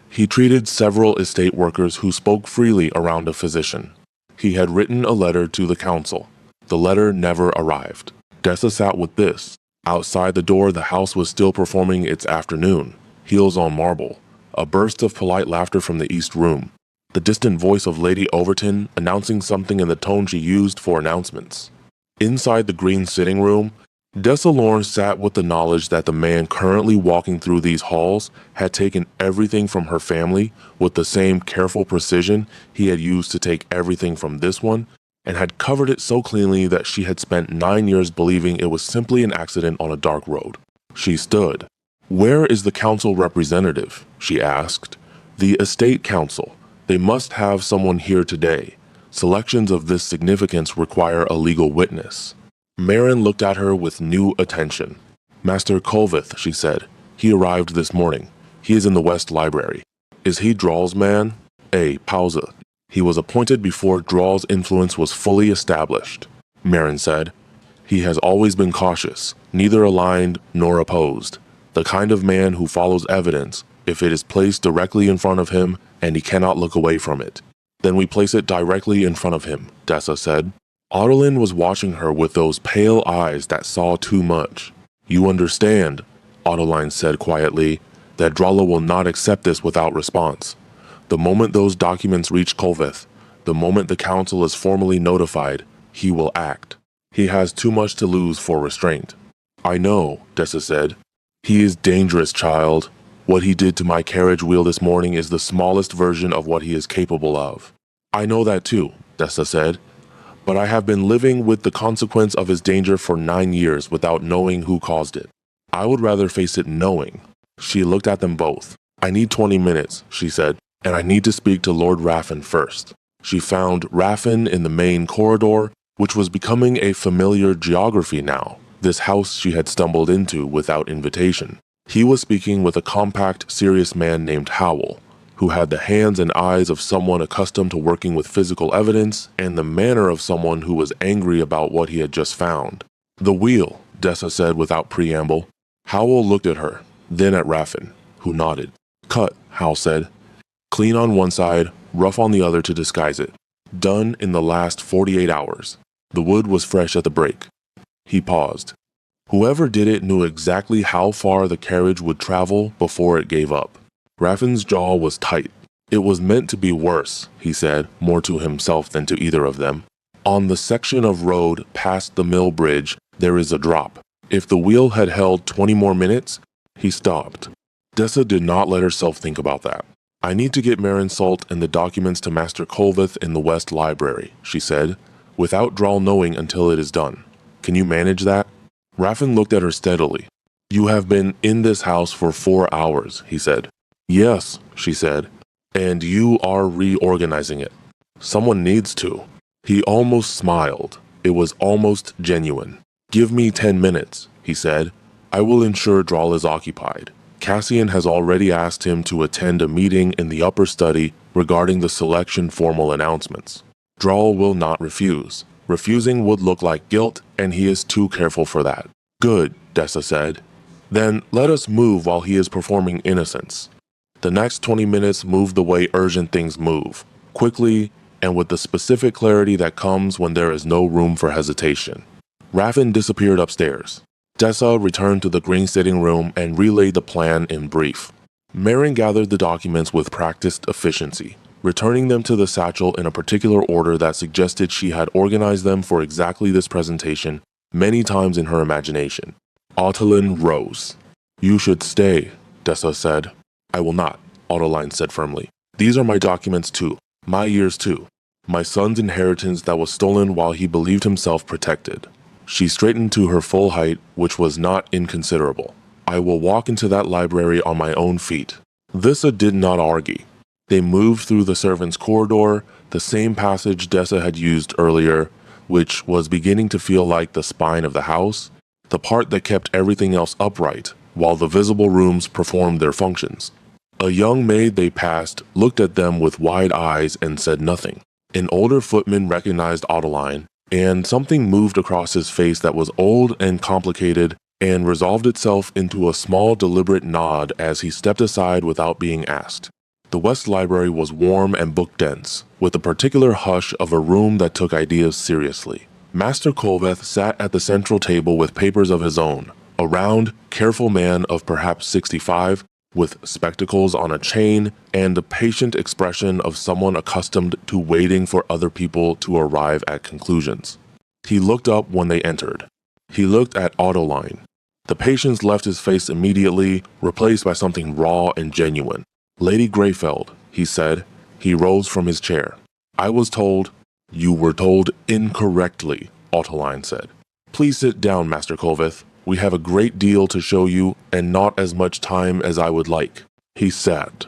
He treated several estate workers who spoke freely around a physician. He had written a letter to the council. The letter never arrived. Dessa sat with this. Outside the door, the house was still performing its afternoon, heels on marble. A burst of polite laughter from the east room. The distant voice of Lady Overton announcing something in the tone she used for announcements. Inside the green sitting room, Dessa Lorne sat with the knowledge that the man currently walking through these halls had taken everything from her family with the same careful precision he had used to take everything from this one, and had covered it so cleanly that she had spent 9 years believing it was simply an accident on a dark road. She stood. Where is the council representative? She asked. The estate council. They must have someone here today. Selections of this significance require a legal witness. Marin looked at her with new attention. Master Colvith, she said. He arrived this morning. He is in the West Library. Is he Drawl's man? Pausa. He was appointed before Drawl's influence was fully established, Marin said. He has always been cautious, neither aligned nor opposed. The kind of man who follows evidence if it is placed directly in front of him and he cannot look away from it. Then we place it directly in front of him, Dessa said. Adolin was watching her with those pale eyes that saw too much. You understand, Adeline said quietly, that Dralla will not accept this without response. The moment those documents reach Colvith, the moment the council is formally notified, he will act. He has too much to lose for restraint. I know, Dessa said. He is dangerous, child. What he did to my carriage wheel this morning is the smallest version of what he is capable of. I know that too, Dessa said. But I have been living with the consequence of his danger for 9 years without knowing who caused it. I would rather face it knowing. She looked at them both. I need 20 minutes, she said, and I need to speak to Lord Raffin first. She found Raffin in the main corridor, which was becoming a familiar geography now, this house she had stumbled into without invitation. He was speaking with a compact, serious man named Howell, who had the hands and eyes of someone accustomed to working with physical evidence and the manner of someone who was angry about what he had just found. The wheel, Dessa said without preamble. Howell looked at her, then at Raffin, who nodded. Cut, Howell said. Clean on one side, rough on the other to disguise it. Done in the last 48 hours. The wood was fresh at the break. He paused. Whoever did it knew exactly how far the carriage would travel before it gave up. Raffin's jaw was tight. It was meant to be worse, he said, more to himself than to either of them. On the section of road past the mill bridge, there is a drop. If the wheel had held 20 more minutes, he stopped. Dessa did not let herself think about that. I need to get Marin Salt and the documents to Master Colvith in the West Library, she said, without Drawl knowing until it is done. Can you manage that? Raffin looked at her steadily. You have been in this house for 4 hours, he said. Yes, she said, and you are reorganizing it. Someone needs to. He almost smiled. It was almost genuine. Give me 10 minutes, he said. I will ensure Drawl is occupied. Cassian has already asked him to attend a meeting in the upper study regarding the selection formal announcements. Drawl will not refuse. Refusing would look like guilt, and he is too careful for that. Good, Dessa said. Then let us move while he is performing innocence. The next 20 minutes moved the way urgent things move, quickly and with the specific clarity that comes when there is no room for hesitation. Raffin disappeared upstairs. Dessa returned to the green sitting room and relayed the plan in brief. Marin gathered the documents with practiced efficiency, returning them to the satchel in a particular order that suggested she had organized them for exactly this presentation many times in her imagination. Otolin rose. You should stay, Dessa said. I will not, Otoline said firmly. These are my documents too, my years too, my son's inheritance that was stolen while he believed himself protected. She straightened to her full height, which was not inconsiderable. I will walk into that library on my own feet. Vissa did not argue. They moved through the servants' corridor, the same passage Dessa had used earlier, which was beginning to feel like the spine of the house, the part that kept everything else upright, while the visible rooms performed their functions. A young maid they passed looked at them with wide eyes and said nothing. An older footman recognized Otoline, and something moved across his face that was old and complicated and resolved itself into a small deliberate nod as he stepped aside without being asked. The West Library was warm and book-dense, with a particular hush of a room that took ideas seriously. Master Colvith sat at the central table with papers of his own, a round, careful man of perhaps 65, with spectacles on a chain and the patient expression of someone accustomed to waiting for other people to arrive at conclusions. He looked up when they entered. He looked at Otoline. The patience left his face immediately, replaced by something raw and genuine. Lady Greyfeld, he said. He rose from his chair. I was told. You were told incorrectly, Otoline said. Please sit down, Master Colvith. We have a great deal to show you and not as much time as I would like. He sat.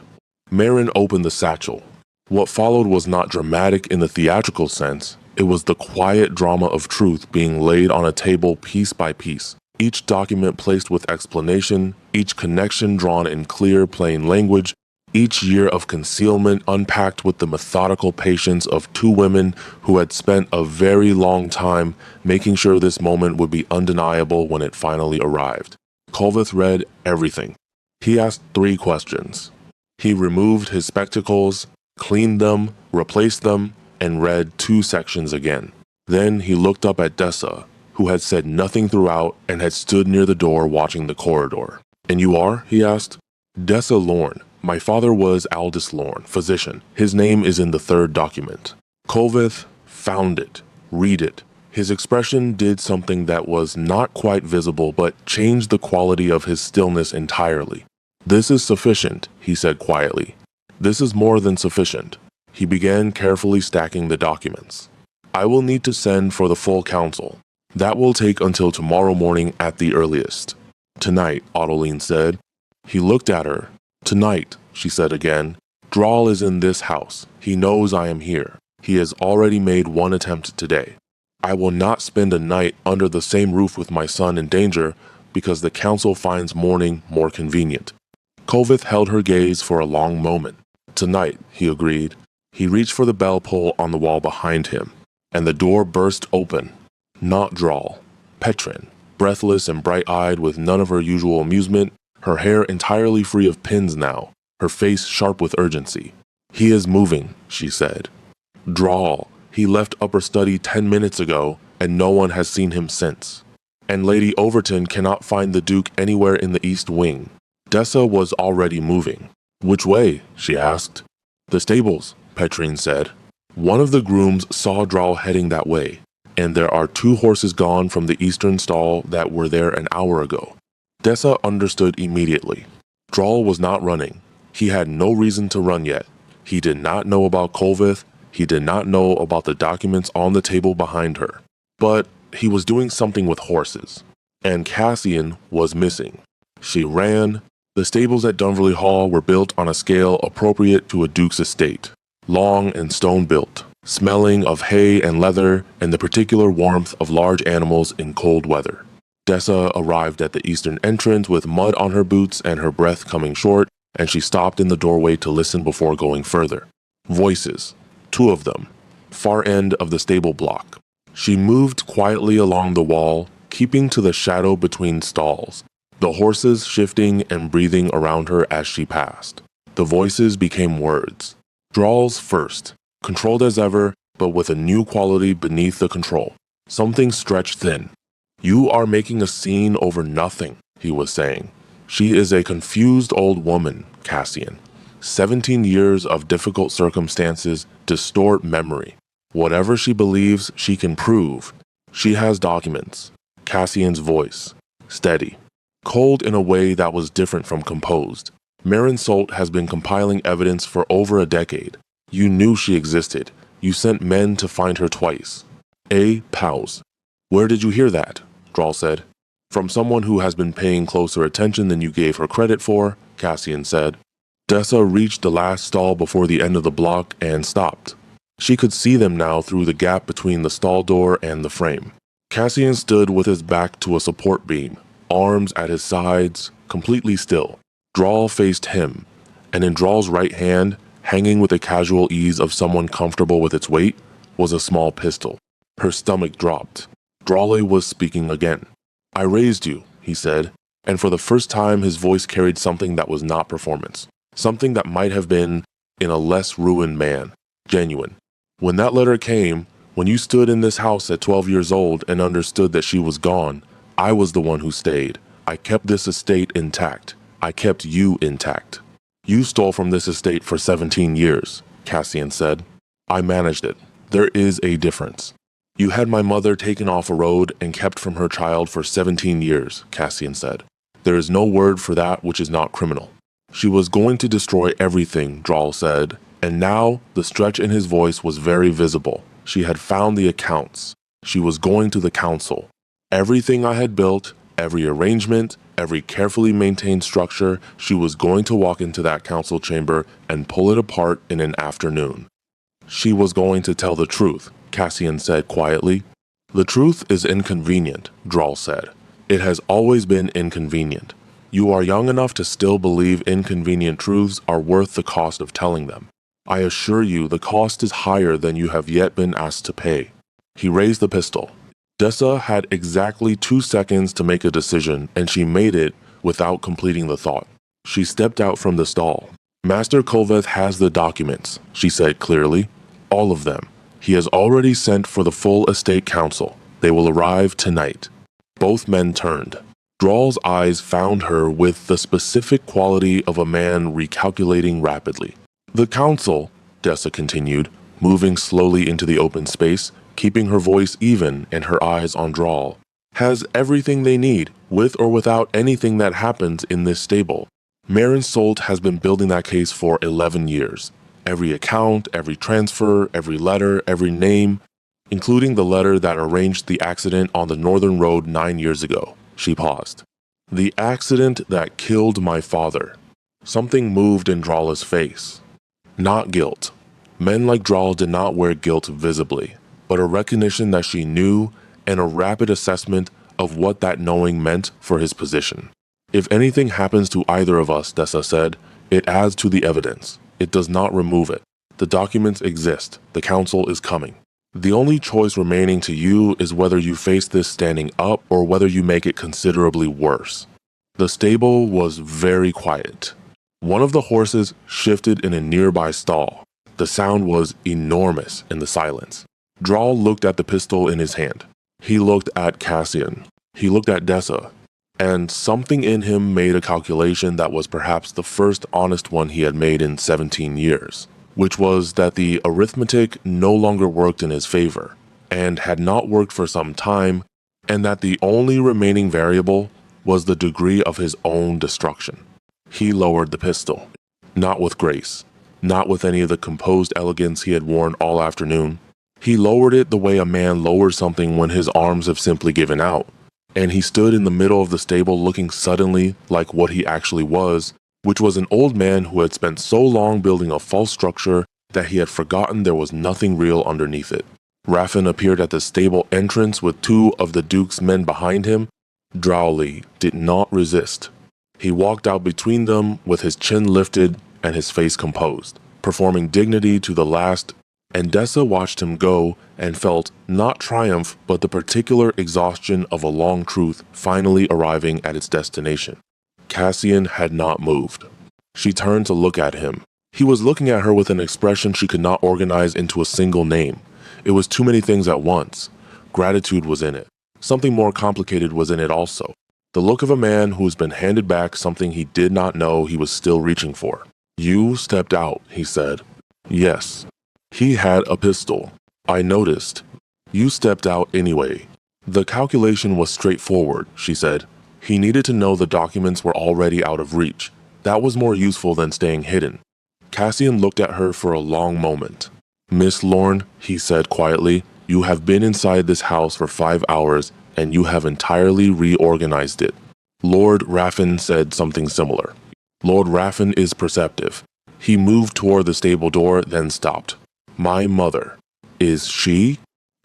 Marin opened the satchel. What followed was not dramatic in the theatrical sense. It was the quiet drama of truth being laid on a table piece by piece. Each document placed with explanation, each connection drawn in clear, plain language, each year of concealment unpacked with the methodical patience of two women who had spent a very long time making sure this moment would be undeniable when it finally arrived. Kulveth read everything. He asked 3 questions. He removed his spectacles, cleaned them, replaced them, and read 2 sections again. Then he looked up at Dessa, who had said nothing throughout and had stood near the door watching the corridor. "And you are?" he asked. "Dessa Lorne. My father was Aldous Lorne, physician. His name is in the 3rd document." Kulveth found it. Read it. His expression did something that was not quite visible but changed the quality of his stillness entirely. "This is sufficient," he said quietly. "This is more than sufficient." He began carefully stacking the documents. "I will need to send for the full council. That will take until tomorrow morning at the earliest." "Tonight," Ottolene said. He looked at her. "Tonight," she said again. "Draal is in this house. He knows I am here. He has already made one attempt today. I will not spend a night under the same roof with my son in danger because the council finds morning more convenient." Kulveth held her gaze for a long moment. "Tonight," he agreed. He reached for the bell pull on the wall behind him, and the door burst open. Not Draal. Petrin, breathless and bright-eyed with none of her usual amusement, her hair entirely free of pins now, her face sharp with urgency. "He is moving," she said. "Draal. He left upper study 10 minutes ago, and no one has seen him since. And Lady Overton cannot find the Duke anywhere in the East Wing." Dessa was already moving. "Which way?" she asked. "The stables," Petrine said. "One of the grooms saw Draal heading that way, and there are 2 horses gone from the eastern stall that were there an hour ago." Dessa understood immediately. Draal was not running. He had no reason to run yet. He did not know about Kulveth. He did not know about the documents on the table behind her. But he was doing something with horses. And Cassian was missing. She ran. The stables at Dunverley Hall were built on a scale appropriate to a duke's estate. Long and stone-built, smelling of hay and leather and the particular warmth of large animals in cold weather. Dessa arrived at the eastern entrance with mud on her boots and her breath coming short, and she stopped in the doorway to listen before going further. Voices. 2 of them. Far end of the stable block. She moved quietly along the wall, keeping to the shadow between stalls, the horses shifting and breathing around her as she passed. The voices became words. Draal's first, controlled as ever, but with a new quality beneath the control. Something stretched thin. "You are making a scene over nothing," he was saying. "She is a confused old woman, Cassian. 17 years of difficult circumstances distort memory. Whatever she believes, she can prove. She has documents." Cassian's voice, steady, cold in a way that was different from composed. "Marin Salt has been compiling evidence for over a decade. You knew she existed. You sent men to find her twice." A pause. "Where did you hear that?" Draal said. "From someone who has been paying closer attention than you gave her credit for," Cassian said. Dessa reached the last stall before the end of the block and stopped. She could see them now through the gap between the stall door and the frame. Cassian stood with his back to a support beam, arms at his sides, completely still. Draal faced him, and in Draal's right hand, hanging with the casual ease of someone comfortable with its weight, was a small pistol. Her stomach dropped. Draale was speaking again. "I raised you," he said, and for the first time his voice carried something that was not performance, something that might have been, in a less ruined man, genuine. "When that letter came, when you stood in this house at 12 years old and understood that she was gone, I was the one who stayed. I kept this estate intact. I kept you intact." "You stole from this estate for 17 years, Cassian said. "I managed it. There is a difference." "You had my mother taken off a road and kept from her child for 17 years, Cassian said. "There is no word for that which is not criminal." "She was going to destroy everything," Draal said, and now the stretch in his voice was very visible. "She had found the accounts. She was going to the council. Everything I had built, every arrangement, every carefully maintained structure, she was going to walk into that council chamber and pull it apart in an afternoon. She was going to tell the truth, Cassian said quietly. The truth is inconvenient, Drawl said. It has always been inconvenient. You are young enough to still believe inconvenient truths are worth the cost of telling them. I assure you the cost is higher than you have yet been asked to pay. He raised the pistol. Dessa had exactly 2 seconds to make a decision, and she made it without completing the thought. She stepped out from the stall. Master Kolveth has the documents, she said clearly. All of them. He has already sent for the full estate council. They will arrive tonight. Both men turned. Drawl's eyes found her with the specific quality of a man recalculating rapidly. The council, Dessa continued, moving slowly into the open space, keeping her voice even and her eyes on Drawl, has everything they need, with or without anything that happens in this stable. Maren Solt has been building that case for 11 years. Every account, every transfer, every letter, every name, including the letter that arranged the accident on the Northern Road 9 years ago. She paused. The accident that killed my father. Something moved in Drawl's face. Not guilt. Men like Drawl did not wear guilt visibly, but a recognition that she knew and a rapid assessment of what that knowing meant for his position. If anything happens to either of us, Dessa said, it adds to the evidence. It does not remove it. The documents exist. The council is coming. The only choice remaining to you is whether you face this standing up or whether you make it considerably worse. The stable was very quiet. One of the horses shifted in a nearby stall. The sound was enormous in the silence. Drawl looked at the pistol in his hand. He looked at Cassian. He looked at Dessa. And something in him made a calculation that was perhaps the first honest one he had made in 17 years, which was that the arithmetic no longer worked in his favor, and had not worked for some time, and that the only remaining variable was the degree of his own destruction. He lowered the pistol, not with grace, not with any of the composed elegance he had worn all afternoon. He lowered it the way a man lowers something when his arms have simply given out, and he stood in the middle of the stable looking suddenly like what he actually was, which was an old man who had spent so long building a false structure that he had forgotten there was nothing real underneath it. Raffen appeared at the stable entrance with 2 of the Duke's men behind him. Drowley did not resist. He walked out between them with his chin lifted and his face composed, performing dignity to the last, and Dessa watched him go and felt not triumph but the particular exhaustion of a long truth finally arriving at its destination. Cassian had not moved. She turned to look at him. He was looking at her with an expression she could not organize into a single name. It was too many things at once. Gratitude was in it. Something more complicated was in it also. The look of a man who has been handed back something he did not know he was still reaching for. You stepped out, he said. Yes. He had a pistol. I noticed. You stepped out anyway. The calculation was straightforward, she said. He needed to know the documents were already out of reach. That was more useful than staying hidden. Cassian looked at her for a long moment. Miss Lorne, he said quietly, you have been inside this house for 5 hours, and you have entirely reorganized it. Lord Raffen said something similar. Lord Raffen is perceptive. He moved toward the stable door, then stopped. My mother. Is she?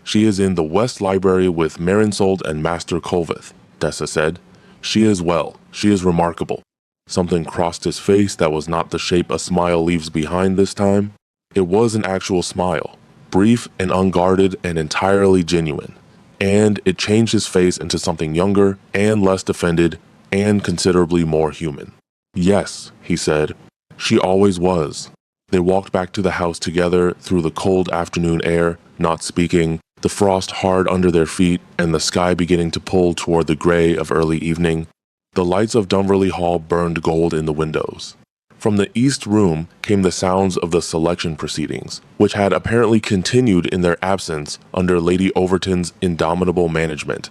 She is in the West Library with Maren Solt and Master Kolveth, Dessa said. She is well. She is remarkable. Something crossed his face that was not the shape a smile leaves behind this time. It was an actual smile, brief and unguarded and entirely genuine. And it changed his face into something younger and less defended and considerably more human. Yes, he said. She always was. They walked back to the house together through the cold afternoon air, not speaking, the frost hard under their feet and the sky beginning to pull toward the gray of early evening. The lights of Dunverley Hall burned gold in the windows. From the east room came the sounds of the selection proceedings, which had apparently continued in their absence under Lady Overton's indomitable management.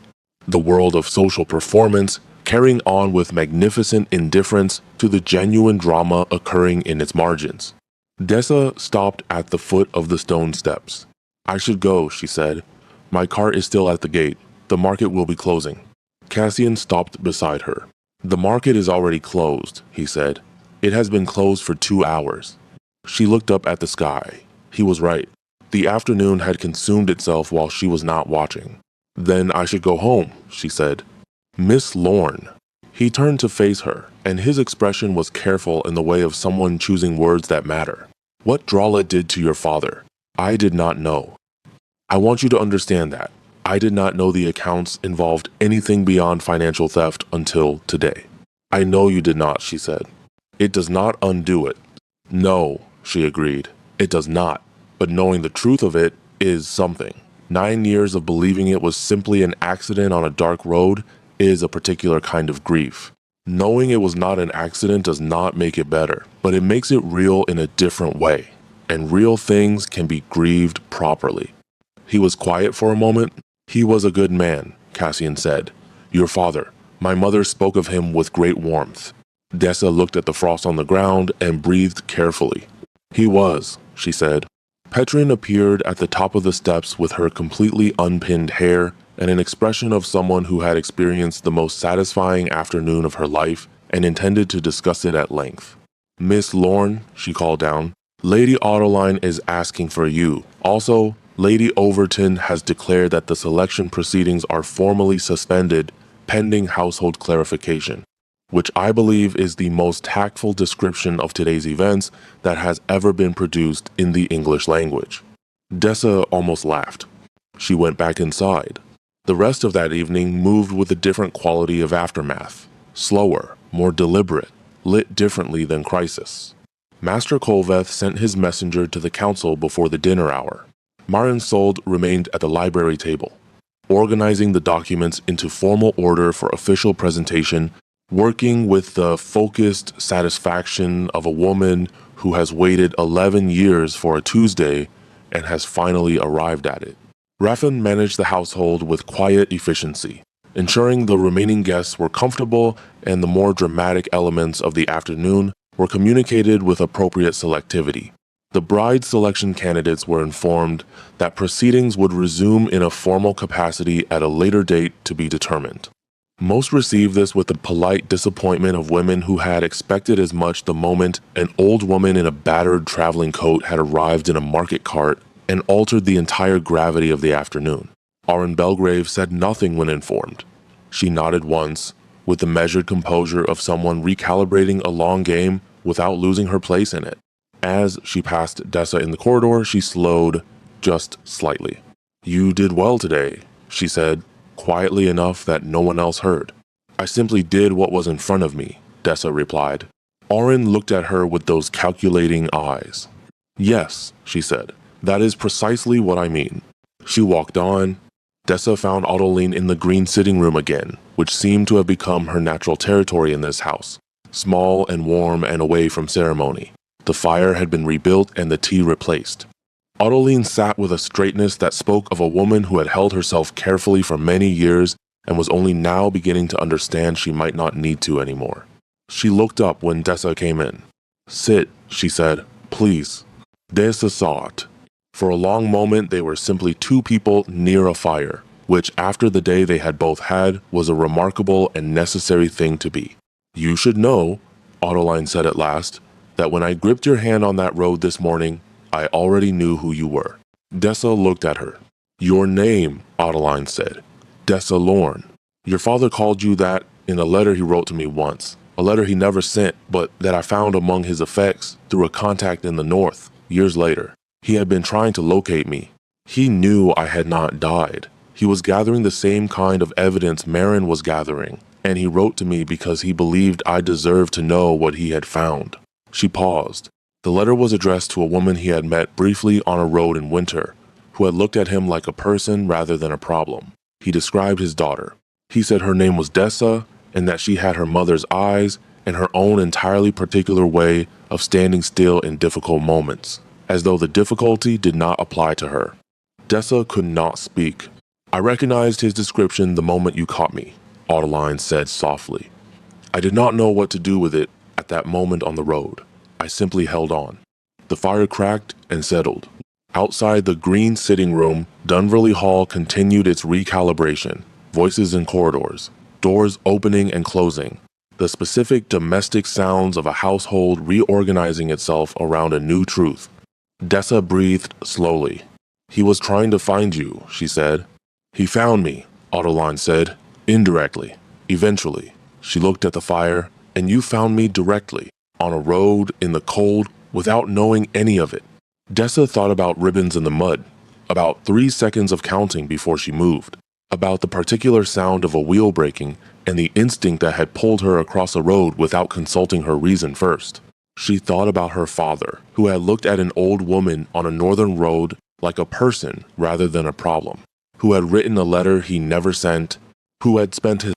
The world of social performance carrying on with magnificent indifference to the genuine drama occurring in its margins. Dessa stopped at the foot of the stone steps. I should go, she said. My cart is still at the gate. The market will be closing. Cassian stopped beside her. "The market is already closed," he said. "It has been closed for 2 hours." She looked up at the sky. He was right. The afternoon had consumed itself while she was not watching. "Then I should go home," she said. "Miss Lorne." He turned to face her, and his expression was careful in the way of someone choosing words that matter. "What Drala did to your father, I did not know. I want you to understand that. I did not know the accounts involved anything beyond financial theft until today." "I know you did not," she said. "It does not undo it." "No," she agreed. "It does not. But knowing the truth of it is something. 9 years of believing it was simply an accident on a dark road is a particular kind of grief. Knowing it was not an accident does not make it better, but it makes it real in a different way. And real things can be grieved properly." He was quiet for a moment. "He was a good man," Cassian said. "Your father. My mother spoke of him with great warmth." Dessa looked at the frost on the ground and breathed carefully. "He was," she said. Petrin appeared at the top of the steps with her completely unpinned hair and an expression of someone who had experienced the most satisfying afternoon of her life and intended to discuss it at length. "Miss Lorne," she called down, "Lady Ottoline is asking for you. Also, Lady Overton has declared that the selection proceedings are formally suspended pending household clarification, which I believe is the most tactful description of today's events that has ever been produced in the English language." Dessa almost laughed. She went back inside. The rest of that evening moved with a different quality of aftermath. Slower, more deliberate, lit differently than Crisis. Master Kolveth sent his messenger to the council before the dinner hour. Marinsold remained at the library table, organizing the documents into formal order for official presentation, working with the focused satisfaction of a woman who has waited 11 years for a Tuesday and has finally arrived at it. Raffen managed the household with quiet efficiency, ensuring the remaining guests were comfortable and the more dramatic elements of the afternoon were communicated with appropriate selectivity. The bride selection candidates were informed that proceedings would resume in a formal capacity at a later date to be determined. Most received this with the polite disappointment of women who had expected as much the moment an old woman in a battered traveling coat had arrived in a market cart and altered the entire gravity of the afternoon. Arin Belgrave said nothing when informed. She nodded once, with the measured composure of someone recalibrating a long game without losing her place in it. As she passed Dessa in the corridor, she slowed just slightly. "You did well today," she said, quietly enough that no one else heard. "I simply did what was in front of me," Dessa replied. Arin looked at her with those calculating eyes. "Yes," she said, "that is precisely what I mean." She walked on. Dessa found Ottoline in the green sitting room again, which seemed to have become her natural territory in this house, small and warm and away from ceremony. The fire had been rebuilt and the tea replaced. Ottoline sat with a straightness that spoke of a woman who had held herself carefully for many years and was only now beginning to understand she might not need to anymore. She looked up when Dessa came in. "Sit," she said, "please." Dessa saw it. For a long moment they were simply two people near a fire, which after the day they had both had was a remarkable and necessary thing to be. "You should know," Ottoline said at last, "that when I gripped your hand on that road this morning, I already knew who you were." Dessa looked at her. "Your name," Ottoline said. "Dessa Lorne. Your father called you that in a letter he wrote to me once, a letter he never sent, but that I found among his effects through a contact in the north, years later. He had been trying to locate me. He knew I had not died. He was gathering the same kind of evidence Marin was gathering, and he wrote to me because he believed I deserved to know what he had found." She paused. The letter was addressed to a woman he had met briefly on a road in winter, who had looked at him like a person rather than a problem. He described his daughter. He said her name was Dessa, and that she had her mother's eyes and her own entirely particular way of standing still in difficult moments, as though the difficulty did not apply to her. Dessa could not speak. "I recognized his description the moment you caught me," Ottoline said softly. "I did not know what to do with it at that moment on the road. I simply held on." The fire cracked and settled. Outside the green sitting room, Dunverley Hall continued its recalibration, voices in corridors, doors opening and closing, the specific domestic sounds of a household reorganizing itself around a new truth. Dessa breathed slowly. "He was trying to find you," she said. "He found me," Autoline said, indirectly. "Eventually." She looked at the fire. "And you found me directly, on a road, in the cold, without knowing any of it." Dessa thought about ribbons in the mud, about 3 seconds of counting before she moved, about the particular sound of a wheel braking and the instinct that had pulled her across a road without consulting her reason first. She thought about her father, who had looked at an old woman on a northern road like a person rather than a problem, who had written a letter he never sent, who had spent his